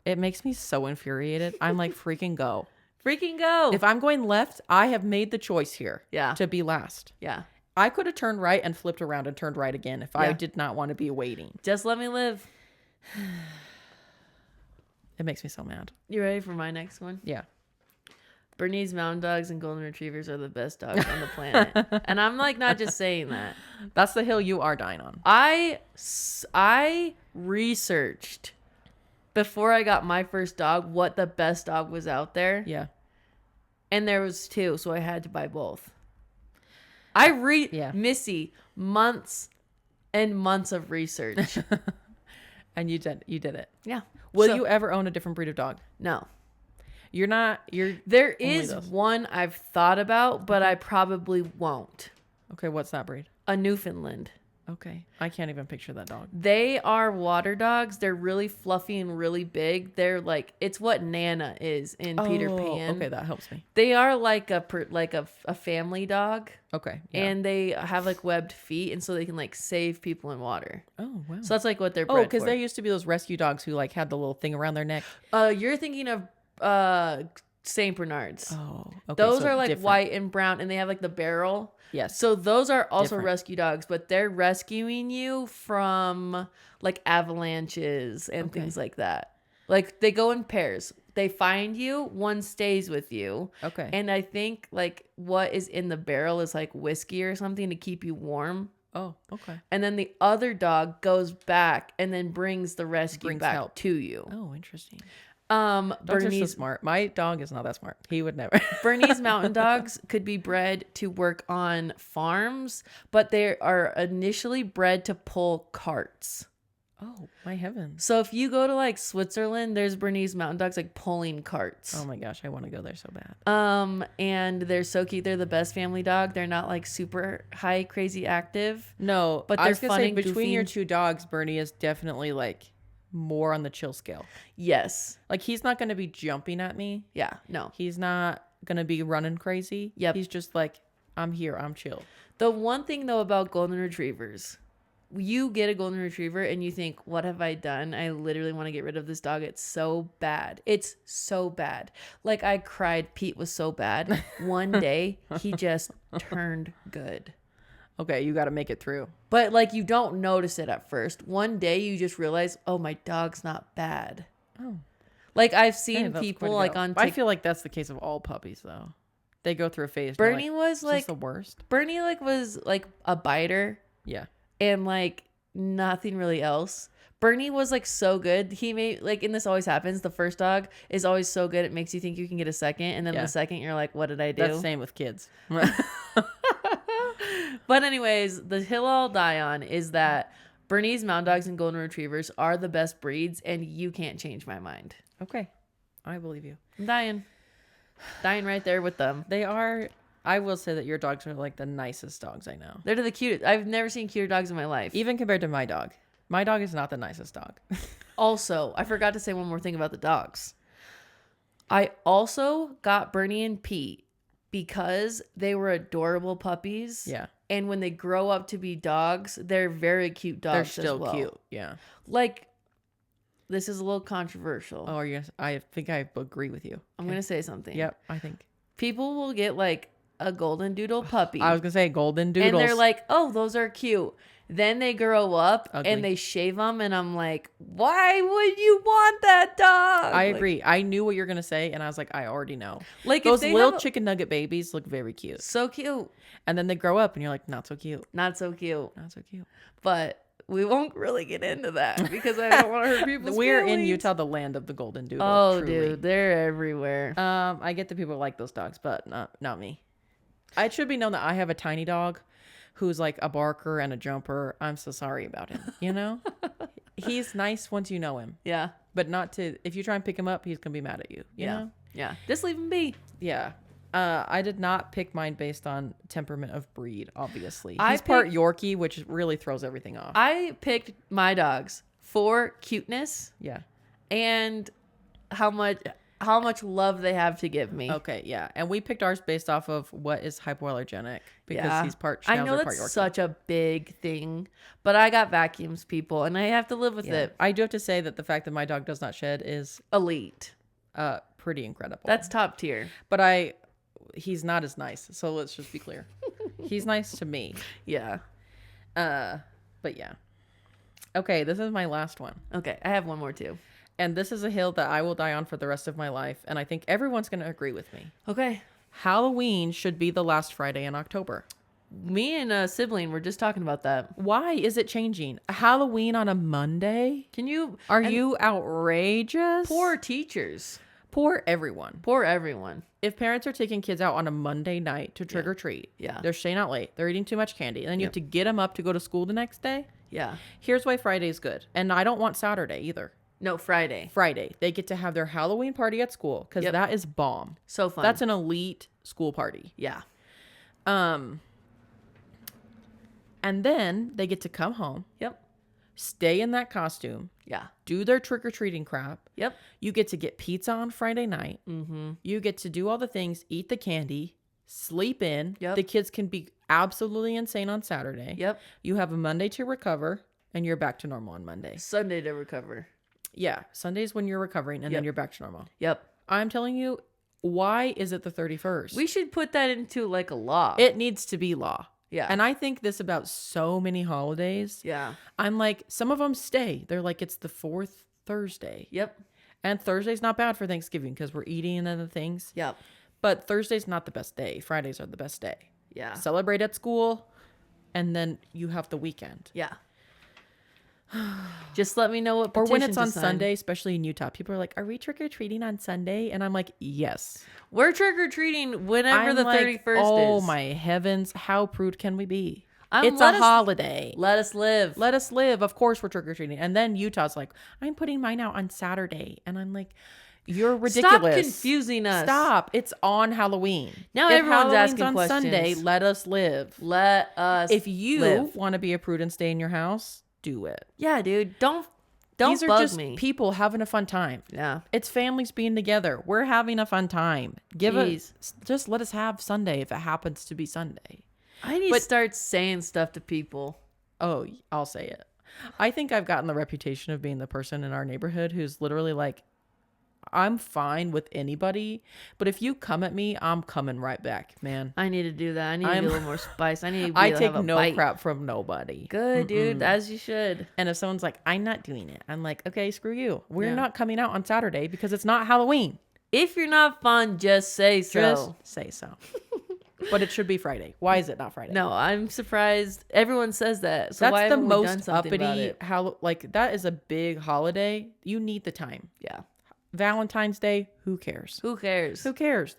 [SPEAKER 2] It makes me so infuriated. I'm like, freaking go.
[SPEAKER 1] Freaking go.
[SPEAKER 2] If I'm going left, I have made the choice here
[SPEAKER 1] Yeah.
[SPEAKER 2] to be last.
[SPEAKER 1] Yeah.
[SPEAKER 2] I could have turned right and flipped around and turned right again if I did not want to be waiting.
[SPEAKER 1] Just let me live.
[SPEAKER 2] It makes me so mad.
[SPEAKER 1] You ready for my next one?
[SPEAKER 2] Yeah.
[SPEAKER 1] Bernese Mountain Dogs and Golden Retrievers are the best dogs on the planet. And I'm like not just saying that.
[SPEAKER 2] That's the hill you are dying on.
[SPEAKER 1] I researched before I got my first dog what the best dog was out there.
[SPEAKER 2] Yeah.
[SPEAKER 1] And there was 2, so I had to buy both. Missy, months and months of research.
[SPEAKER 2] And you did it.
[SPEAKER 1] Yeah.
[SPEAKER 2] Will you ever own a different breed of dog?
[SPEAKER 1] No.
[SPEAKER 2] There
[SPEAKER 1] is one I've thought about, but I probably won't.
[SPEAKER 2] Okay, what's that breed?
[SPEAKER 1] A Newfoundland.
[SPEAKER 2] Okay. I can't even picture that dog.
[SPEAKER 1] They are water dogs. They're really fluffy and really big. They're like, it's what Nana is in Peter Pan.
[SPEAKER 2] Okay, that helps me.
[SPEAKER 1] They are like a family dog.
[SPEAKER 2] Okay. Yeah.
[SPEAKER 1] And they have like webbed feet, and so they can like save people in water.
[SPEAKER 2] Oh, wow.
[SPEAKER 1] So that's like what they're bred
[SPEAKER 2] because
[SPEAKER 1] for.
[SPEAKER 2] there used to be those rescue dogs who like had the little thing around their neck.
[SPEAKER 1] You're thinking of Saint Bernards.
[SPEAKER 2] Oh, okay.
[SPEAKER 1] Those
[SPEAKER 2] so
[SPEAKER 1] are like
[SPEAKER 2] different.
[SPEAKER 1] white and brown, and they have like the barrel.
[SPEAKER 2] Yes.
[SPEAKER 1] So those are also
[SPEAKER 2] Different.
[SPEAKER 1] rescue dogs, but they're rescuing you from like avalanches and things like that. Like they go in pairs. They find you, one stays with you.
[SPEAKER 2] Okay.
[SPEAKER 1] And I think like what is in the barrel is like whiskey or something to keep you warm.
[SPEAKER 2] Oh, okay.
[SPEAKER 1] And then the other dog goes back and then brings the rescue back
[SPEAKER 2] help
[SPEAKER 1] to you.
[SPEAKER 2] Oh, interesting. Dogs are so
[SPEAKER 1] Bernese
[SPEAKER 2] smart. My dog is not that smart. He would never.
[SPEAKER 1] Bernese Mountain Dogs could be bred to work on farms, but they are initially bred to pull carts.
[SPEAKER 2] Oh, my heavens.
[SPEAKER 1] So if you go to like Switzerland, there's Bernese Mountain Dogs like pulling carts.
[SPEAKER 2] Oh my gosh, I want to go there so bad.
[SPEAKER 1] And they're so cute. They're the best family dog. They're not like super high, crazy active.
[SPEAKER 2] No,
[SPEAKER 1] but
[SPEAKER 2] I
[SPEAKER 1] they're
[SPEAKER 2] was gonna
[SPEAKER 1] fun
[SPEAKER 2] say
[SPEAKER 1] and
[SPEAKER 2] between
[SPEAKER 1] goofy.
[SPEAKER 2] your 2 dogs, Bernie is definitely like more on the chill scale.
[SPEAKER 1] Yes.
[SPEAKER 2] Like he's not going to be jumping at me.
[SPEAKER 1] Yeah. No.
[SPEAKER 2] He's not going to be running crazy.
[SPEAKER 1] Yep.
[SPEAKER 2] He's just like, I'm here. I'm chill.
[SPEAKER 1] The one thing though about golden retrievers, you get a golden retriever and you think, what have I done? I literally want to get rid of this dog. It's so bad. It's so bad. Like I cried. Pete was so bad. One day he just turned good.
[SPEAKER 2] Okay, you got to make it through.
[SPEAKER 1] But like you don't notice it at first. One day you just realize, oh, my dog's not bad.
[SPEAKER 2] Oh.
[SPEAKER 1] Like I've
[SPEAKER 2] Hey,
[SPEAKER 1] seen
[SPEAKER 2] that's
[SPEAKER 1] people
[SPEAKER 2] quite a
[SPEAKER 1] like
[SPEAKER 2] go.
[SPEAKER 1] on
[SPEAKER 2] I feel like that's the case of all puppies though. They go through a phase.
[SPEAKER 1] Bernie
[SPEAKER 2] like,
[SPEAKER 1] was
[SPEAKER 2] "Is
[SPEAKER 1] like
[SPEAKER 2] this the worst.
[SPEAKER 1] Bernie like was like a biter
[SPEAKER 2] Yeah.
[SPEAKER 1] and like nothing really else. Bernie was like so good. He made like, and this always happens. The first dog is always so good. It makes you think you can get a second. And then the second you're like, what did I do?
[SPEAKER 2] That's the same with kids.
[SPEAKER 1] But anyways, the hill I'll die on is that Bernese Mountain Dogs and Golden Retrievers are the best breeds, and you can't change my mind.
[SPEAKER 2] Okay. I believe you.
[SPEAKER 1] I'm dying. Dying right there with them.
[SPEAKER 2] They are. I will say that your dogs are like the nicest dogs I know.
[SPEAKER 1] They're the cutest. I've never seen cuter dogs in my life.
[SPEAKER 2] Even compared to my dog. My dog is not the nicest dog.
[SPEAKER 1] Also, I forgot to say one more thing about the dogs. I also got Bernie and Pete because they were adorable puppies.
[SPEAKER 2] Yeah.
[SPEAKER 1] And when they grow up to be dogs, they're very cute dogs.
[SPEAKER 2] They're still
[SPEAKER 1] as well.
[SPEAKER 2] cute. Yeah.
[SPEAKER 1] Like, this is a little controversial.
[SPEAKER 2] Oh, yes. I think I agree with you.
[SPEAKER 1] I'm going to say something.
[SPEAKER 2] Yep. I think.
[SPEAKER 1] People will get like a golden doodle puppy.
[SPEAKER 2] I was going to say golden doodles.
[SPEAKER 1] and they're like, oh, those are cute. Then they grow up
[SPEAKER 2] Ugly.
[SPEAKER 1] and they shave them, and I'm like, why would you want that dog?
[SPEAKER 2] I agree. I knew what you're gonna say, and I was like, I already know.
[SPEAKER 1] Like
[SPEAKER 2] Those little chicken nugget babies look very cute.
[SPEAKER 1] So cute.
[SPEAKER 2] And then they grow up, and you're like, not so cute.
[SPEAKER 1] Not so cute.
[SPEAKER 2] Not so cute.
[SPEAKER 1] But we won't really get into that because I don't want to hurt people's
[SPEAKER 2] We're
[SPEAKER 1] feelings.
[SPEAKER 2] in Utah, the land of the golden doodle.
[SPEAKER 1] Oh,
[SPEAKER 2] truly.
[SPEAKER 1] dude, they're everywhere.
[SPEAKER 2] I get the people who like those dogs, but not me. It should be known that I have a tiny dog who's like a barker and a jumper. I'm so sorry about him. You know, he's nice once you know him.
[SPEAKER 1] Yeah,
[SPEAKER 2] but not to. If you try and pick him up, he's gonna be mad at you. You know?
[SPEAKER 1] Yeah. Just leave him be.
[SPEAKER 2] Yeah. I did not pick mine based on temperament of breed. Obviously, he's part Yorkie, which really throws everything off.
[SPEAKER 1] I picked my dogs for cuteness.
[SPEAKER 2] Yeah.
[SPEAKER 1] And how much love they have to give me.
[SPEAKER 2] Okay, yeah. And we picked ours based off of what is hypoallergenic because he's part Schnauzer,
[SPEAKER 1] I know that's
[SPEAKER 2] part Yorkie.
[SPEAKER 1] such a big thing, but I got vacuums, people, and I have to live with it.
[SPEAKER 2] I do have to say that the fact that my dog does not shed is
[SPEAKER 1] elite.
[SPEAKER 2] Pretty incredible.
[SPEAKER 1] That's top tier.
[SPEAKER 2] But he's not as nice. So let's just be clear. He's nice to me.
[SPEAKER 1] Yeah.
[SPEAKER 2] But yeah. Okay, this is my last one.
[SPEAKER 1] Okay, I have one more too.
[SPEAKER 2] And this is a hill that I will die on for the rest of my life. And I think everyone's going to agree with me.
[SPEAKER 1] Okay. Halloween
[SPEAKER 2] should be the last Friday in October.
[SPEAKER 1] Me and a sibling were just talking about that.
[SPEAKER 2] Why is it changing? Halloween on a Monday? Are you outrageous?
[SPEAKER 1] Poor teachers.
[SPEAKER 2] Poor everyone.
[SPEAKER 1] Poor everyone.
[SPEAKER 2] If parents are taking kids out on a Monday night to trick or treat, they're staying out late, they're eating too much candy, and then you have to get them up to go to school the next day.
[SPEAKER 1] Yeah.
[SPEAKER 2] Here's why Friday's good. And I don't want Saturday either.
[SPEAKER 1] No, Friday.
[SPEAKER 2] They get to have their Halloween party at school because that is bomb.
[SPEAKER 1] So fun.
[SPEAKER 2] That's an elite school party.
[SPEAKER 1] Yeah.
[SPEAKER 2] And then they get to come home.
[SPEAKER 1] Yep.
[SPEAKER 2] Stay in that costume.
[SPEAKER 1] Yeah.
[SPEAKER 2] Do their trick-or-treating crap.
[SPEAKER 1] Yep.
[SPEAKER 2] You get to get pizza on Friday night.
[SPEAKER 1] Mm-hmm.
[SPEAKER 2] You get to do all the things, eat the candy, sleep in.
[SPEAKER 1] Yep.
[SPEAKER 2] The kids can be absolutely insane on Saturday.
[SPEAKER 1] Yep.
[SPEAKER 2] You have a Monday to recover, and you're back to normal on Monday.
[SPEAKER 1] Sunday to recover.
[SPEAKER 2] Yeah. Sunday's when you're recovering, and then you're back to normal.
[SPEAKER 1] Yep.
[SPEAKER 2] I'm telling you, why is it the 31st?
[SPEAKER 1] We should put that into like a law.
[SPEAKER 2] It needs to be law.
[SPEAKER 1] Yeah.
[SPEAKER 2] And I think this about so many holidays.
[SPEAKER 1] Yeah.
[SPEAKER 2] I'm like, some of them stay. They're like, it's the fourth Thursday.
[SPEAKER 1] Yep.
[SPEAKER 2] And Thursday's not bad for Thanksgiving because we're eating and other things.
[SPEAKER 1] Yep.
[SPEAKER 2] But Thursday's not the best day. Fridays are the best day.
[SPEAKER 1] Yeah.
[SPEAKER 2] Celebrate at school, and then you have the weekend.
[SPEAKER 1] Yeah. Just let me know what
[SPEAKER 2] Or
[SPEAKER 1] petition
[SPEAKER 2] when it's on
[SPEAKER 1] to sign.
[SPEAKER 2] Sunday, especially in Utah, people are like, are we trick-or-treating on Sunday? And I'm like, yes.
[SPEAKER 1] We're trick-or-treating whenever the 31st is.
[SPEAKER 2] Oh my heavens, how prude can we be? It's
[SPEAKER 1] let
[SPEAKER 2] a
[SPEAKER 1] us-
[SPEAKER 2] holiday.
[SPEAKER 1] Let us live.
[SPEAKER 2] Let us live. Of course we're trick-or-treating. And then Utah's like, I'm putting mine out on Saturday. And I'm like, you're ridiculous.
[SPEAKER 1] Stop confusing us.
[SPEAKER 2] Stop. It's on Halloween.
[SPEAKER 1] Now
[SPEAKER 2] if
[SPEAKER 1] everyone's
[SPEAKER 2] Halloween's
[SPEAKER 1] asking
[SPEAKER 2] on
[SPEAKER 1] questions.
[SPEAKER 2] Sunday, let us live.
[SPEAKER 1] Let us
[SPEAKER 2] If you
[SPEAKER 1] live.
[SPEAKER 2] want to be a prude and stay in your house, do it.
[SPEAKER 1] Yeah, dude. Don't
[SPEAKER 2] These are
[SPEAKER 1] bug
[SPEAKER 2] just
[SPEAKER 1] me.
[SPEAKER 2] people having a fun time.
[SPEAKER 1] Yeah.
[SPEAKER 2] It's families being together. We're having a fun time. Just let us have Sunday if it happens to be Sunday.
[SPEAKER 1] I need to start saying stuff to people.
[SPEAKER 2] Oh, I'll say it. I think I've gotten the reputation of being the person in our neighborhood who's literally like, I'm fine with anybody, but if you come at me, I'm coming right back, man.
[SPEAKER 1] I need to do that. I need to be a little more spice. I need to
[SPEAKER 2] I
[SPEAKER 1] have
[SPEAKER 2] take
[SPEAKER 1] a
[SPEAKER 2] no
[SPEAKER 1] bite.
[SPEAKER 2] crap from nobody.
[SPEAKER 1] Good, dude. As you should.
[SPEAKER 2] And if someone's like, I'm not doing it, I'm like, okay, screw you. We're not coming out on Saturday because it's not Halloween.
[SPEAKER 1] If you're not fun, just say so.
[SPEAKER 2] Just say so. But it should be Friday. Why is it not Friday?
[SPEAKER 1] No, I'm surprised. Everyone says that. So why
[SPEAKER 2] That's the
[SPEAKER 1] haven't we done
[SPEAKER 2] most
[SPEAKER 1] something about
[SPEAKER 2] uppity.
[SPEAKER 1] it?
[SPEAKER 2] That is a big holiday. You need the time.
[SPEAKER 1] Yeah.
[SPEAKER 2] Valentine's Day, who cares?
[SPEAKER 1] Who cares?
[SPEAKER 2] Who cares?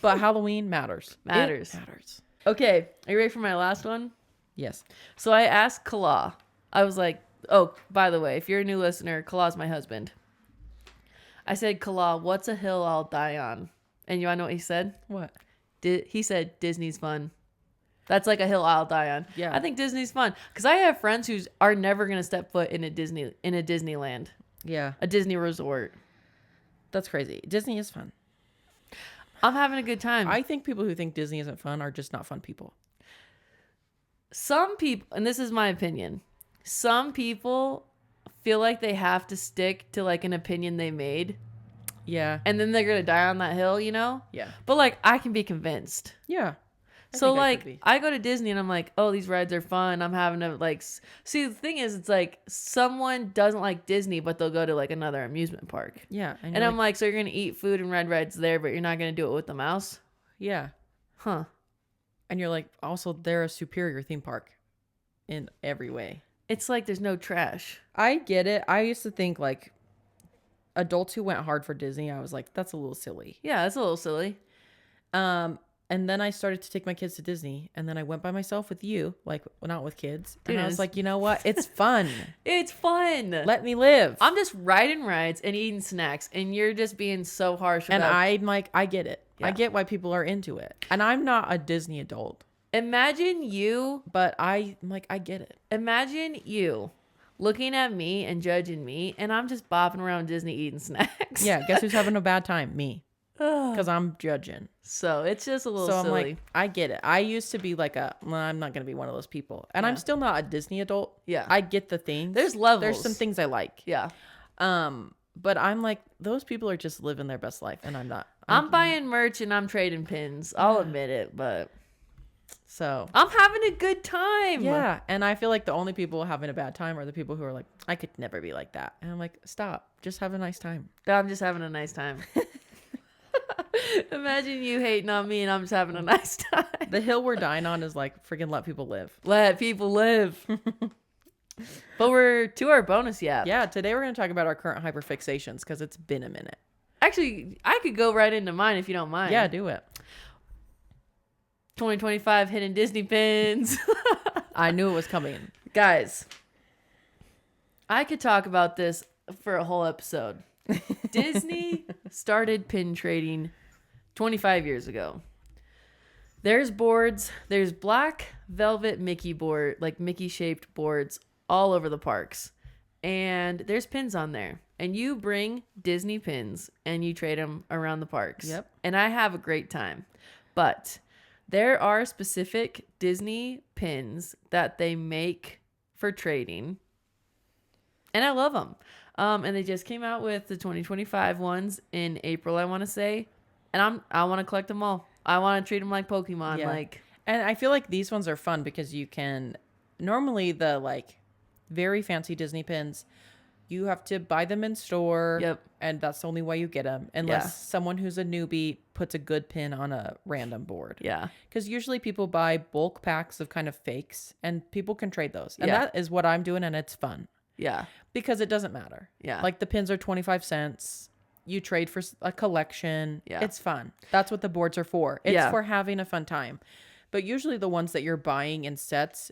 [SPEAKER 2] But Halloween matters.
[SPEAKER 1] Matters.
[SPEAKER 2] It matters.
[SPEAKER 1] Okay. Are you ready for my last one?
[SPEAKER 2] Yes.
[SPEAKER 1] So I asked Kala. I was like, oh, by the way, if you're a new listener, Kala's my husband. I said, Kala, what's a hill I'll die on? And you want to know what he said?
[SPEAKER 2] What?
[SPEAKER 1] He said, Disney's fun. That's like a hill I'll die on.
[SPEAKER 2] Yeah.
[SPEAKER 1] I think Disney's fun. Because I have friends who are never going to step foot in a Disneyland.
[SPEAKER 2] Yeah.
[SPEAKER 1] A Disney resort.
[SPEAKER 2] That's crazy. Disney is fun.
[SPEAKER 1] I'm having a good time.
[SPEAKER 2] I think people who think Disney isn't fun are just not fun people.
[SPEAKER 1] Some people, and this is my opinion, some people feel like they have to stick to like an opinion they made.
[SPEAKER 2] Yeah.
[SPEAKER 1] And then they're going to die on that hill, you know?
[SPEAKER 2] Yeah.
[SPEAKER 1] But like, I can be convinced.
[SPEAKER 2] Yeah.
[SPEAKER 1] So like I go to Disney and I'm like, oh, these rides are fun. I'm having to like see, the thing is, it's like someone doesn't like Disney, but they'll go to like another amusement park.
[SPEAKER 2] Yeah.
[SPEAKER 1] And I'm like, so you're gonna eat food and ride rides there, but you're not gonna do it with the mouse?
[SPEAKER 2] Yeah.
[SPEAKER 1] Huh.
[SPEAKER 2] And you're like, also they're a superior theme park in every way.
[SPEAKER 1] It's like there's no trash.
[SPEAKER 2] I get it. I used to think like adults who went hard for Disney, I was like, that's a little silly.
[SPEAKER 1] Yeah, that's a little silly.
[SPEAKER 2] And then I started to take my kids to Disney, and then I went by myself with you, like not with kids. Dude, and I was like, you know what? It's fun.
[SPEAKER 1] It's fun.
[SPEAKER 2] Let me live.
[SPEAKER 1] I'm just riding rides and eating snacks, and you're just being so harsh.
[SPEAKER 2] And I'm like, I get it.
[SPEAKER 1] Yeah.
[SPEAKER 2] I get why people are into it. And I'm not a Disney adult.
[SPEAKER 1] Imagine you.
[SPEAKER 2] But I'm like, I get it.
[SPEAKER 1] Imagine you looking at me and judging me, and I'm just bopping around Disney eating snacks.
[SPEAKER 2] Yeah, guess who's having a bad time? Me. Because I'm judging.
[SPEAKER 1] So it's just a little silly.
[SPEAKER 2] I'm like, I get it. I used to be like I'm not going to be one of those people. And I'm still not a Disney adult.
[SPEAKER 1] Yeah.
[SPEAKER 2] I get the things.
[SPEAKER 1] There's levels.
[SPEAKER 2] There's some things I like.
[SPEAKER 1] Yeah.
[SPEAKER 2] But I'm like, those people are just living their best life, and I'm not.
[SPEAKER 1] I'm buying merch and I'm trading pins. I'll admit it, but
[SPEAKER 2] so
[SPEAKER 1] I'm having a good time.
[SPEAKER 2] Yeah. And I feel like the only people having a bad time are the people who are like, I could never be like that. And I'm like, stop. Just have a nice time.
[SPEAKER 1] I'm just having a nice time. Imagine you hating on me and I'm just having a nice time.
[SPEAKER 2] The hill we're dying on is like, freaking let people live.
[SPEAKER 1] Let people live. But we're to our bonus yap.
[SPEAKER 2] Yeah, today we're going to talk about our current hyperfixations because it's been a minute.
[SPEAKER 1] Actually, I could go right into mine if you don't mind.
[SPEAKER 2] Yeah, do it.
[SPEAKER 1] 2025 hidden Disney pins.
[SPEAKER 2] I knew it was coming.
[SPEAKER 1] Guys, I could talk about this for a whole episode. Disney started pin trading 25 years ago. There's boards, there's black velvet Mickey board, like Mickey shaped boards all over the parks. And there's pins on there. And you bring Disney pins and you trade them around the parks.
[SPEAKER 2] Yep.
[SPEAKER 1] And I have a great time. But there are specific Disney pins that they make for trading. And I love them. And they just came out with the 2025 ones in April, I want to say. And I want to collect them all. I want to treat them like Pokemon.
[SPEAKER 2] Yeah.
[SPEAKER 1] Like,
[SPEAKER 2] and I feel like these ones are fun because you can normally the like very fancy Disney pins, you have to buy them in store.
[SPEAKER 1] Yep.
[SPEAKER 2] And that's the only way you get them. Unless someone who's a newbie puts a good pin on a random board.
[SPEAKER 1] Yeah.
[SPEAKER 2] Because usually people buy bulk packs of kind of fakes and people can trade those. And that is what I'm doing, and it's fun.
[SPEAKER 1] Yeah.
[SPEAKER 2] Because it doesn't matter.
[SPEAKER 1] Yeah.
[SPEAKER 2] Like the pins are 25 cents. You trade for a collection.
[SPEAKER 1] Yeah.
[SPEAKER 2] It's fun. That's what the boards are for. It's for having a fun time. But usually the ones that you're buying in sets,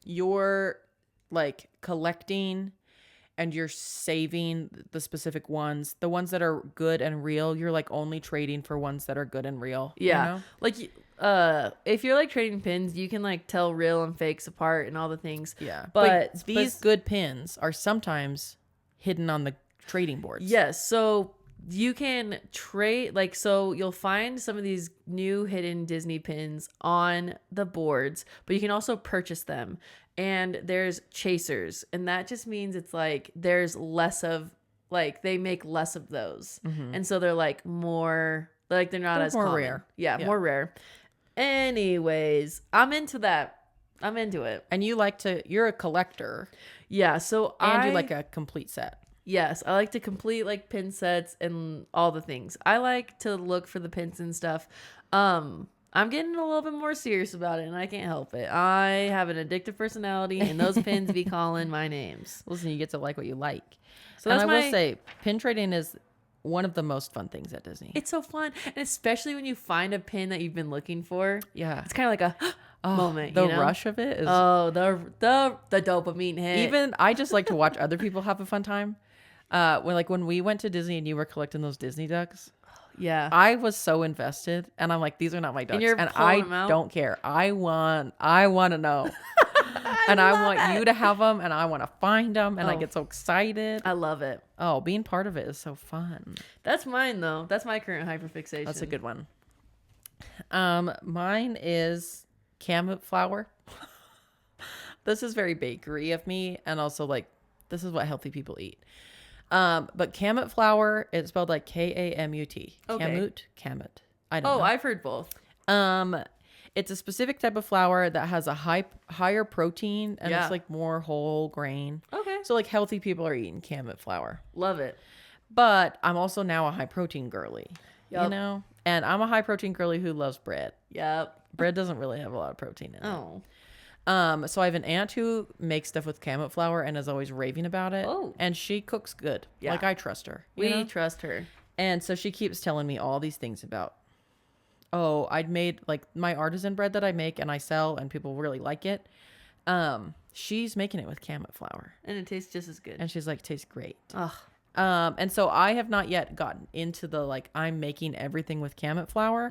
[SPEAKER 2] you're like collecting and you're saving the specific ones. The ones that are good and real, you're like only trading for ones that are good and real.
[SPEAKER 1] Yeah.
[SPEAKER 2] You know?
[SPEAKER 1] Like, if you're like trading pins, you can like tell real and fakes apart and all the things.
[SPEAKER 2] Yeah.
[SPEAKER 1] But
[SPEAKER 2] these good pins are sometimes hidden on the trading boards.
[SPEAKER 1] Yes. So you can trade, like, so you'll find some of these new hidden Disney pins on the boards, but you can also purchase them. And there's chasers, and that just means it's like there's less of, like, they make less of those. Mm-hmm. And so they're like more, like, they're not as
[SPEAKER 2] more
[SPEAKER 1] common.
[SPEAKER 2] rare.
[SPEAKER 1] Yeah, more rare. Anyways, I'm into that. I'm into it.
[SPEAKER 2] And you're a collector.
[SPEAKER 1] Yeah, so
[SPEAKER 2] you like a complete set.
[SPEAKER 1] Yes, I like to complete like pin sets and all the things. I like to look for the pins and stuff. I'm getting a little bit more serious about it, and I can't help it. I have an addictive personality, and those pins be calling my names.
[SPEAKER 2] Listen, you get to like what you like.
[SPEAKER 1] So
[SPEAKER 2] and I will say, pin trading is one of the most fun things at Disney.
[SPEAKER 1] It's so fun, and especially when you find a pin that you've been looking for.
[SPEAKER 2] Yeah,
[SPEAKER 1] it's kind of like a moment.
[SPEAKER 2] The
[SPEAKER 1] you know?
[SPEAKER 2] rush of it is.
[SPEAKER 1] Oh, the dopamine hit.
[SPEAKER 2] Even I just like to watch other people have a fun time. When we went to Disney and you were collecting those Disney ducks.
[SPEAKER 1] Yeah,
[SPEAKER 2] I was so invested, and I'm like, these are not my ducks, and I don't care. I want to know, and I want you to have them, and I want to find them, and I get so excited.
[SPEAKER 1] I love it.
[SPEAKER 2] Oh, being part of it is so fun.
[SPEAKER 1] That's mine though. That's my current hyperfixation.
[SPEAKER 2] That's a good one. Mine is camlet flour. This is very bakery of me, and also like this is what healthy people eat. But camlet flour, it's spelled like Kamut.
[SPEAKER 1] Okay.
[SPEAKER 2] Kamut. I don't know.
[SPEAKER 1] I've heard both.
[SPEAKER 2] It's a specific type of flour that has a higher protein and it's like more whole grain.
[SPEAKER 1] Okay.
[SPEAKER 2] So like healthy people are eating Kamut flour.
[SPEAKER 1] Love it.
[SPEAKER 2] But I'm also now a high protein girly,
[SPEAKER 1] Yep.
[SPEAKER 2] you know? And I'm a high protein girly who loves bread.
[SPEAKER 1] Yep.
[SPEAKER 2] Bread doesn't really have a lot of protein in it.
[SPEAKER 1] Oh.
[SPEAKER 2] So I have an aunt who makes stuff with Kamut flour and is always raving about it.
[SPEAKER 1] Oh.
[SPEAKER 2] And she cooks good.
[SPEAKER 1] Yeah.
[SPEAKER 2] Like I trust her.
[SPEAKER 1] We trust her.
[SPEAKER 2] And so she keeps telling me all these things about, oh, I'd made like my artisan bread that I make and I sell and people really like it. She's making it with Kamut flour.
[SPEAKER 1] And it tastes just as good.
[SPEAKER 2] And she's like, it tastes great.
[SPEAKER 1] Ugh.
[SPEAKER 2] And so I have not yet gotten into the like I'm making everything with Kamut flour,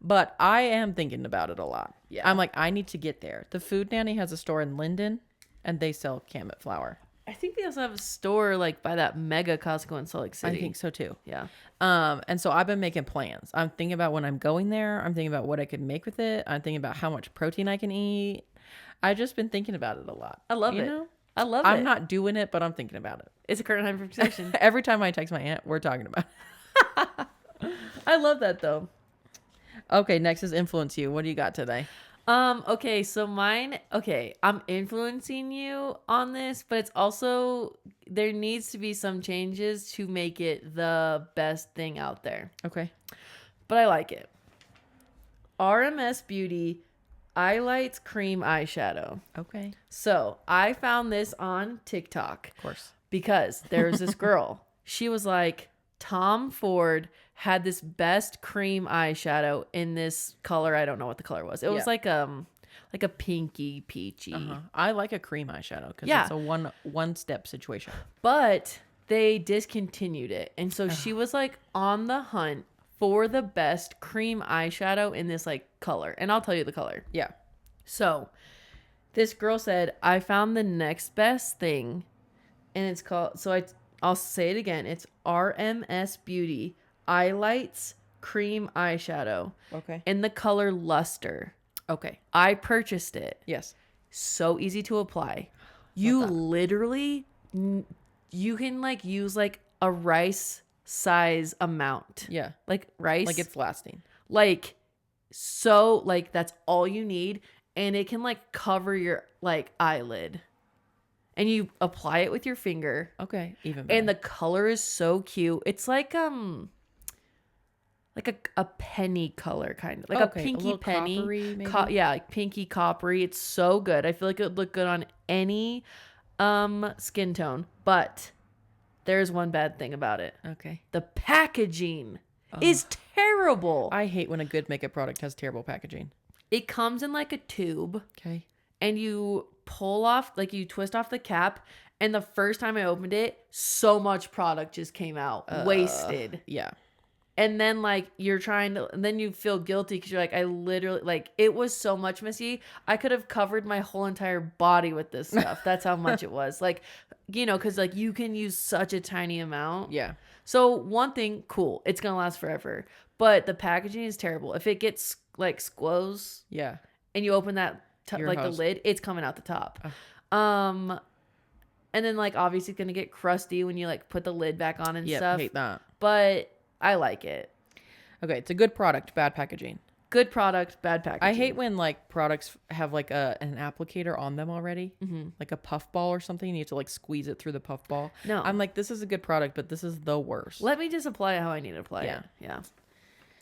[SPEAKER 2] but I am thinking about it a lot.
[SPEAKER 1] Yeah.
[SPEAKER 2] I'm like, I need to get there. The Food Nanny has a store in Linden and they sell Kamut flour.
[SPEAKER 1] I think they also have a store like by that mega Costco in Salt Lake City.
[SPEAKER 2] I think so too.
[SPEAKER 1] Yeah.
[SPEAKER 2] And so I've been making plans. I'm thinking about when I'm going there. I'm thinking about what I could make with it. I'm thinking about how much protein I can eat. I've just been thinking about it a lot.
[SPEAKER 1] I love
[SPEAKER 2] you
[SPEAKER 1] it.
[SPEAKER 2] know?
[SPEAKER 1] I love it.
[SPEAKER 2] I'm not doing it, but I'm thinking about it.
[SPEAKER 1] It's a current conversation.
[SPEAKER 2] Every time I text my aunt, we're talking about it.
[SPEAKER 1] I love that though.
[SPEAKER 2] Okay, next is influence you. What do you got today?
[SPEAKER 1] Okay, so I'm influencing you on this, but it's also there needs to be some changes to make it the best thing out there.
[SPEAKER 2] Okay.
[SPEAKER 1] But I like it. RMS Beauty Eyelights Cream Eyeshadow.
[SPEAKER 2] Okay.
[SPEAKER 1] So I found this on TikTok.
[SPEAKER 2] Of course.
[SPEAKER 1] Because there was this girl. She was like, Tom Ford had this best cream eyeshadow in this color. I don't know what the color was. It was like a pinky peachy.
[SPEAKER 2] I like a cream eyeshadow because it's a one step situation.
[SPEAKER 1] But they discontinued it. And so she was like on the hunt for the best cream eyeshadow in this like color. And I'll tell you the color.
[SPEAKER 2] Yeah.
[SPEAKER 1] So this girl said, I found the next best thing. And it's called, I'll say it again. It's RMS Beauty Eyelights Cream Eyeshadow.
[SPEAKER 2] Okay.
[SPEAKER 1] In the color Luster.
[SPEAKER 2] Okay.
[SPEAKER 1] I purchased it.
[SPEAKER 2] Yes.
[SPEAKER 1] So easy to apply. You literally, you can like use like a rice size amount.
[SPEAKER 2] Yeah.
[SPEAKER 1] Like rice.
[SPEAKER 2] Like it's lasting.
[SPEAKER 1] Like, so like that's all you need. And it can like cover your like eyelid. And you apply it with your finger.
[SPEAKER 2] Okay, even better.
[SPEAKER 1] And the color is so cute. It's like a penny color kind of. Like a pinky penny.
[SPEAKER 2] Coppery, maybe?
[SPEAKER 1] Yeah, like pinky coppery. It's so good. I feel like it would look good on any skin tone. But there's one bad thing about it.
[SPEAKER 2] Okay.
[SPEAKER 1] The packaging is terrible.
[SPEAKER 2] I hate when a good makeup product has terrible packaging.
[SPEAKER 1] It comes in like a tube.
[SPEAKER 2] Okay.
[SPEAKER 1] And you pull off, like you twist off the cap. And the first time I opened it, so much product just came out. Wasted.
[SPEAKER 2] Yeah.
[SPEAKER 1] And then like you're trying to, and then you feel guilty because you're like, I literally, like it was so much, Missy. I could have covered my whole entire body with this stuff. That's how much it was. Like, you know, because like you can use such a tiny amount.
[SPEAKER 2] Yeah.
[SPEAKER 1] So one thing, cool. It's going to last forever. But the packaging is terrible. If it gets like squoze.
[SPEAKER 2] Yeah.
[SPEAKER 1] And you open that, like the lid, it's coming out the top. And then like obviously it's gonna get crusty when you like put the lid back on and stuff.
[SPEAKER 2] Hate that.
[SPEAKER 1] But I like it.
[SPEAKER 2] Okay, it's a good product, bad packaging.
[SPEAKER 1] Good product, bad packaging.
[SPEAKER 2] I hate when like products have like an applicator on them already, like a puff ball or something. You have to like squeeze it through the puff ball.
[SPEAKER 1] No,
[SPEAKER 2] I'm like, this is a good product, but this is the worst.
[SPEAKER 1] Let me just apply it how I need to apply it. Yeah.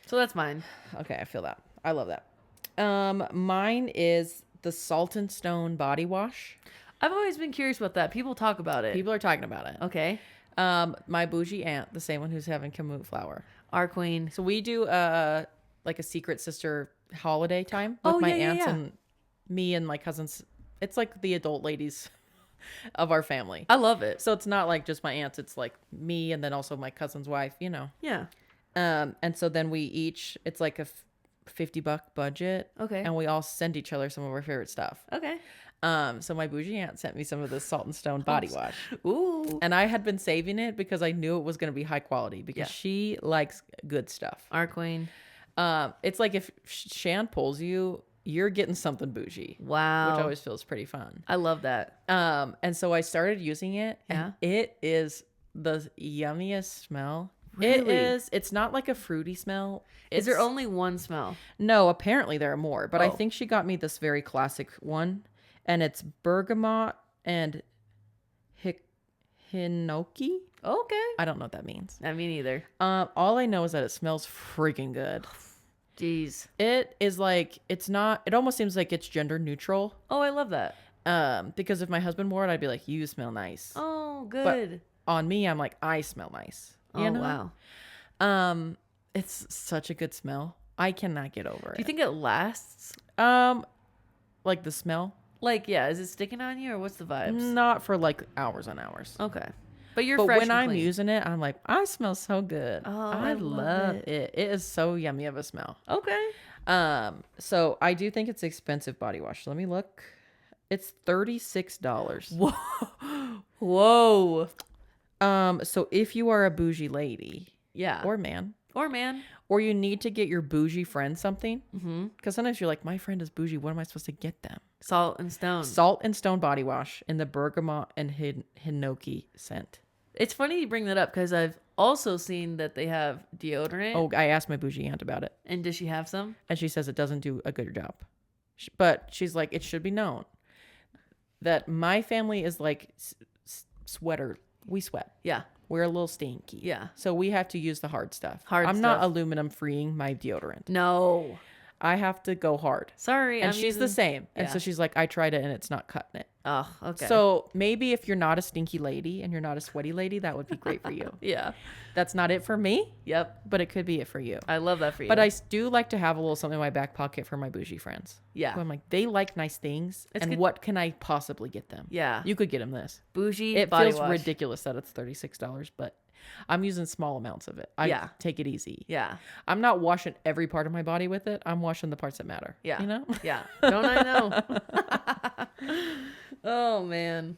[SPEAKER 1] So that's mine.
[SPEAKER 2] Okay, I feel that. I love that. Mine is the Salt and Stone body wash.
[SPEAKER 1] I've always been curious about that. People talk about it.
[SPEAKER 2] People are talking about it.
[SPEAKER 1] Okay.
[SPEAKER 2] My bougie aunt, the same one who's having Kamut flour.
[SPEAKER 1] Our queen.
[SPEAKER 2] So we do like a secret sister holiday time with my aunts and me and my cousins. It's like the adult ladies of our family.
[SPEAKER 1] I love it.
[SPEAKER 2] So it's not like just my aunts. It's like me and then also my cousin's wife, you know.
[SPEAKER 1] Yeah.
[SPEAKER 2] And so then we each, it's like a $50 budget.
[SPEAKER 1] Okay.
[SPEAKER 2] And we all send each other some of our favorite stuff.
[SPEAKER 1] Okay.
[SPEAKER 2] So my bougie aunt sent me some of this Salt and Stone body wash.
[SPEAKER 1] Ooh.
[SPEAKER 2] And I had been saving it because I knew it was going to be high quality because she likes good stuff.
[SPEAKER 1] Our queen.
[SPEAKER 2] It's like if Shan pulls you, you're getting something bougie.
[SPEAKER 1] Wow.
[SPEAKER 2] Which always feels pretty fun.
[SPEAKER 1] I love that.
[SPEAKER 2] And so I started using it. And it is the yummiest smell. It
[SPEAKER 1] Really?
[SPEAKER 2] is. It's not like a fruity smell.
[SPEAKER 1] Is there only one smell?
[SPEAKER 2] No, apparently there are more. But I
[SPEAKER 1] Oh.
[SPEAKER 2] think she got me this very classic one. And it's bergamot and hinoki.
[SPEAKER 1] Okay.
[SPEAKER 2] I don't know what that means.
[SPEAKER 1] I mean, either.
[SPEAKER 2] All I know is that it smells freaking good.
[SPEAKER 1] Jeez.
[SPEAKER 2] It is like, it's not, it almost seems like it's gender neutral.
[SPEAKER 1] Oh, I love that.
[SPEAKER 2] Because if my husband wore it, I'd be like, you smell nice.
[SPEAKER 1] Oh, good.
[SPEAKER 2] But on me, I'm like, I smell nice.
[SPEAKER 1] Oh, wow.
[SPEAKER 2] It's such a good smell. I cannot get over it.
[SPEAKER 1] Do you think it lasts?
[SPEAKER 2] Like the smell?
[SPEAKER 1] Like, yeah, is it sticking on you or what's the vibes?
[SPEAKER 2] Not for like hours and hours.
[SPEAKER 1] Okay. But you're
[SPEAKER 2] But
[SPEAKER 1] fresh
[SPEAKER 2] when
[SPEAKER 1] and
[SPEAKER 2] I'm
[SPEAKER 1] clean.
[SPEAKER 2] using it, I'm like, I smell so good.
[SPEAKER 1] Oh,
[SPEAKER 2] I
[SPEAKER 1] I
[SPEAKER 2] love
[SPEAKER 1] love
[SPEAKER 2] it. It is so yummy of a smell.
[SPEAKER 1] Okay.
[SPEAKER 2] So I do think it's expensive body wash. Let me look. It's $36.
[SPEAKER 1] Whoa.
[SPEAKER 2] So if you are a bougie lady,
[SPEAKER 1] Yeah.
[SPEAKER 2] or man, or you need to get your bougie friend something, because sometimes you're like, my friend is bougie. What am I supposed to get them?
[SPEAKER 1] Salt and Stone.
[SPEAKER 2] Salt and Stone body wash in the bergamot and hinoki scent.
[SPEAKER 1] It's funny you bring that up because I've also seen that they have deodorant.
[SPEAKER 2] Oh, I asked my bougie aunt about it.
[SPEAKER 1] And does she have some?
[SPEAKER 2] And she says it doesn't do a good job. But she's like, it should be known that my family is like sweater. We sweat.
[SPEAKER 1] Yeah.
[SPEAKER 2] We're a little stinky.
[SPEAKER 1] Yeah.
[SPEAKER 2] So we have to use the hard stuff.
[SPEAKER 1] I'm
[SPEAKER 2] not aluminum freeing my deodorant.
[SPEAKER 1] No.
[SPEAKER 2] I have to go hard.
[SPEAKER 1] Sorry.
[SPEAKER 2] And she's the same. And so she's like, I tried it and it's not cutting it.
[SPEAKER 1] Oh, okay.
[SPEAKER 2] So maybe if you're not a stinky lady and you're not a sweaty lady, that would be great for you.
[SPEAKER 1] Yeah.
[SPEAKER 2] That's not it for me.
[SPEAKER 1] Yep.
[SPEAKER 2] But it could be it for you.
[SPEAKER 1] I love that for you.
[SPEAKER 2] But I do like to have a little something in my back pocket for my bougie friends.
[SPEAKER 1] Yeah.
[SPEAKER 2] So I'm like, they like nice things.
[SPEAKER 1] It's
[SPEAKER 2] and
[SPEAKER 1] good.
[SPEAKER 2] what can I possibly get them?
[SPEAKER 1] Yeah.
[SPEAKER 2] You could get them this.
[SPEAKER 1] Bougie
[SPEAKER 2] It
[SPEAKER 1] body
[SPEAKER 2] feels
[SPEAKER 1] wash.
[SPEAKER 2] ridiculous that it's $36, but I'm using small amounts of it. I take it easy.
[SPEAKER 1] Yeah.
[SPEAKER 2] I'm not washing every part of my body with it. I'm washing the parts that matter.
[SPEAKER 1] Yeah.
[SPEAKER 2] You know?
[SPEAKER 1] Yeah. Don't I know? Oh, man.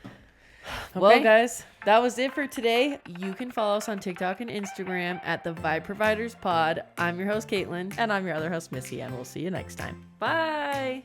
[SPEAKER 2] Okay.
[SPEAKER 1] Well, guys, that was it for today. You can follow us on TikTok and Instagram at the Vibe Providers Pod. I'm your host, Kaitlyn.
[SPEAKER 2] And I'm your other host, Missy, and we'll see you next time.
[SPEAKER 1] Bye.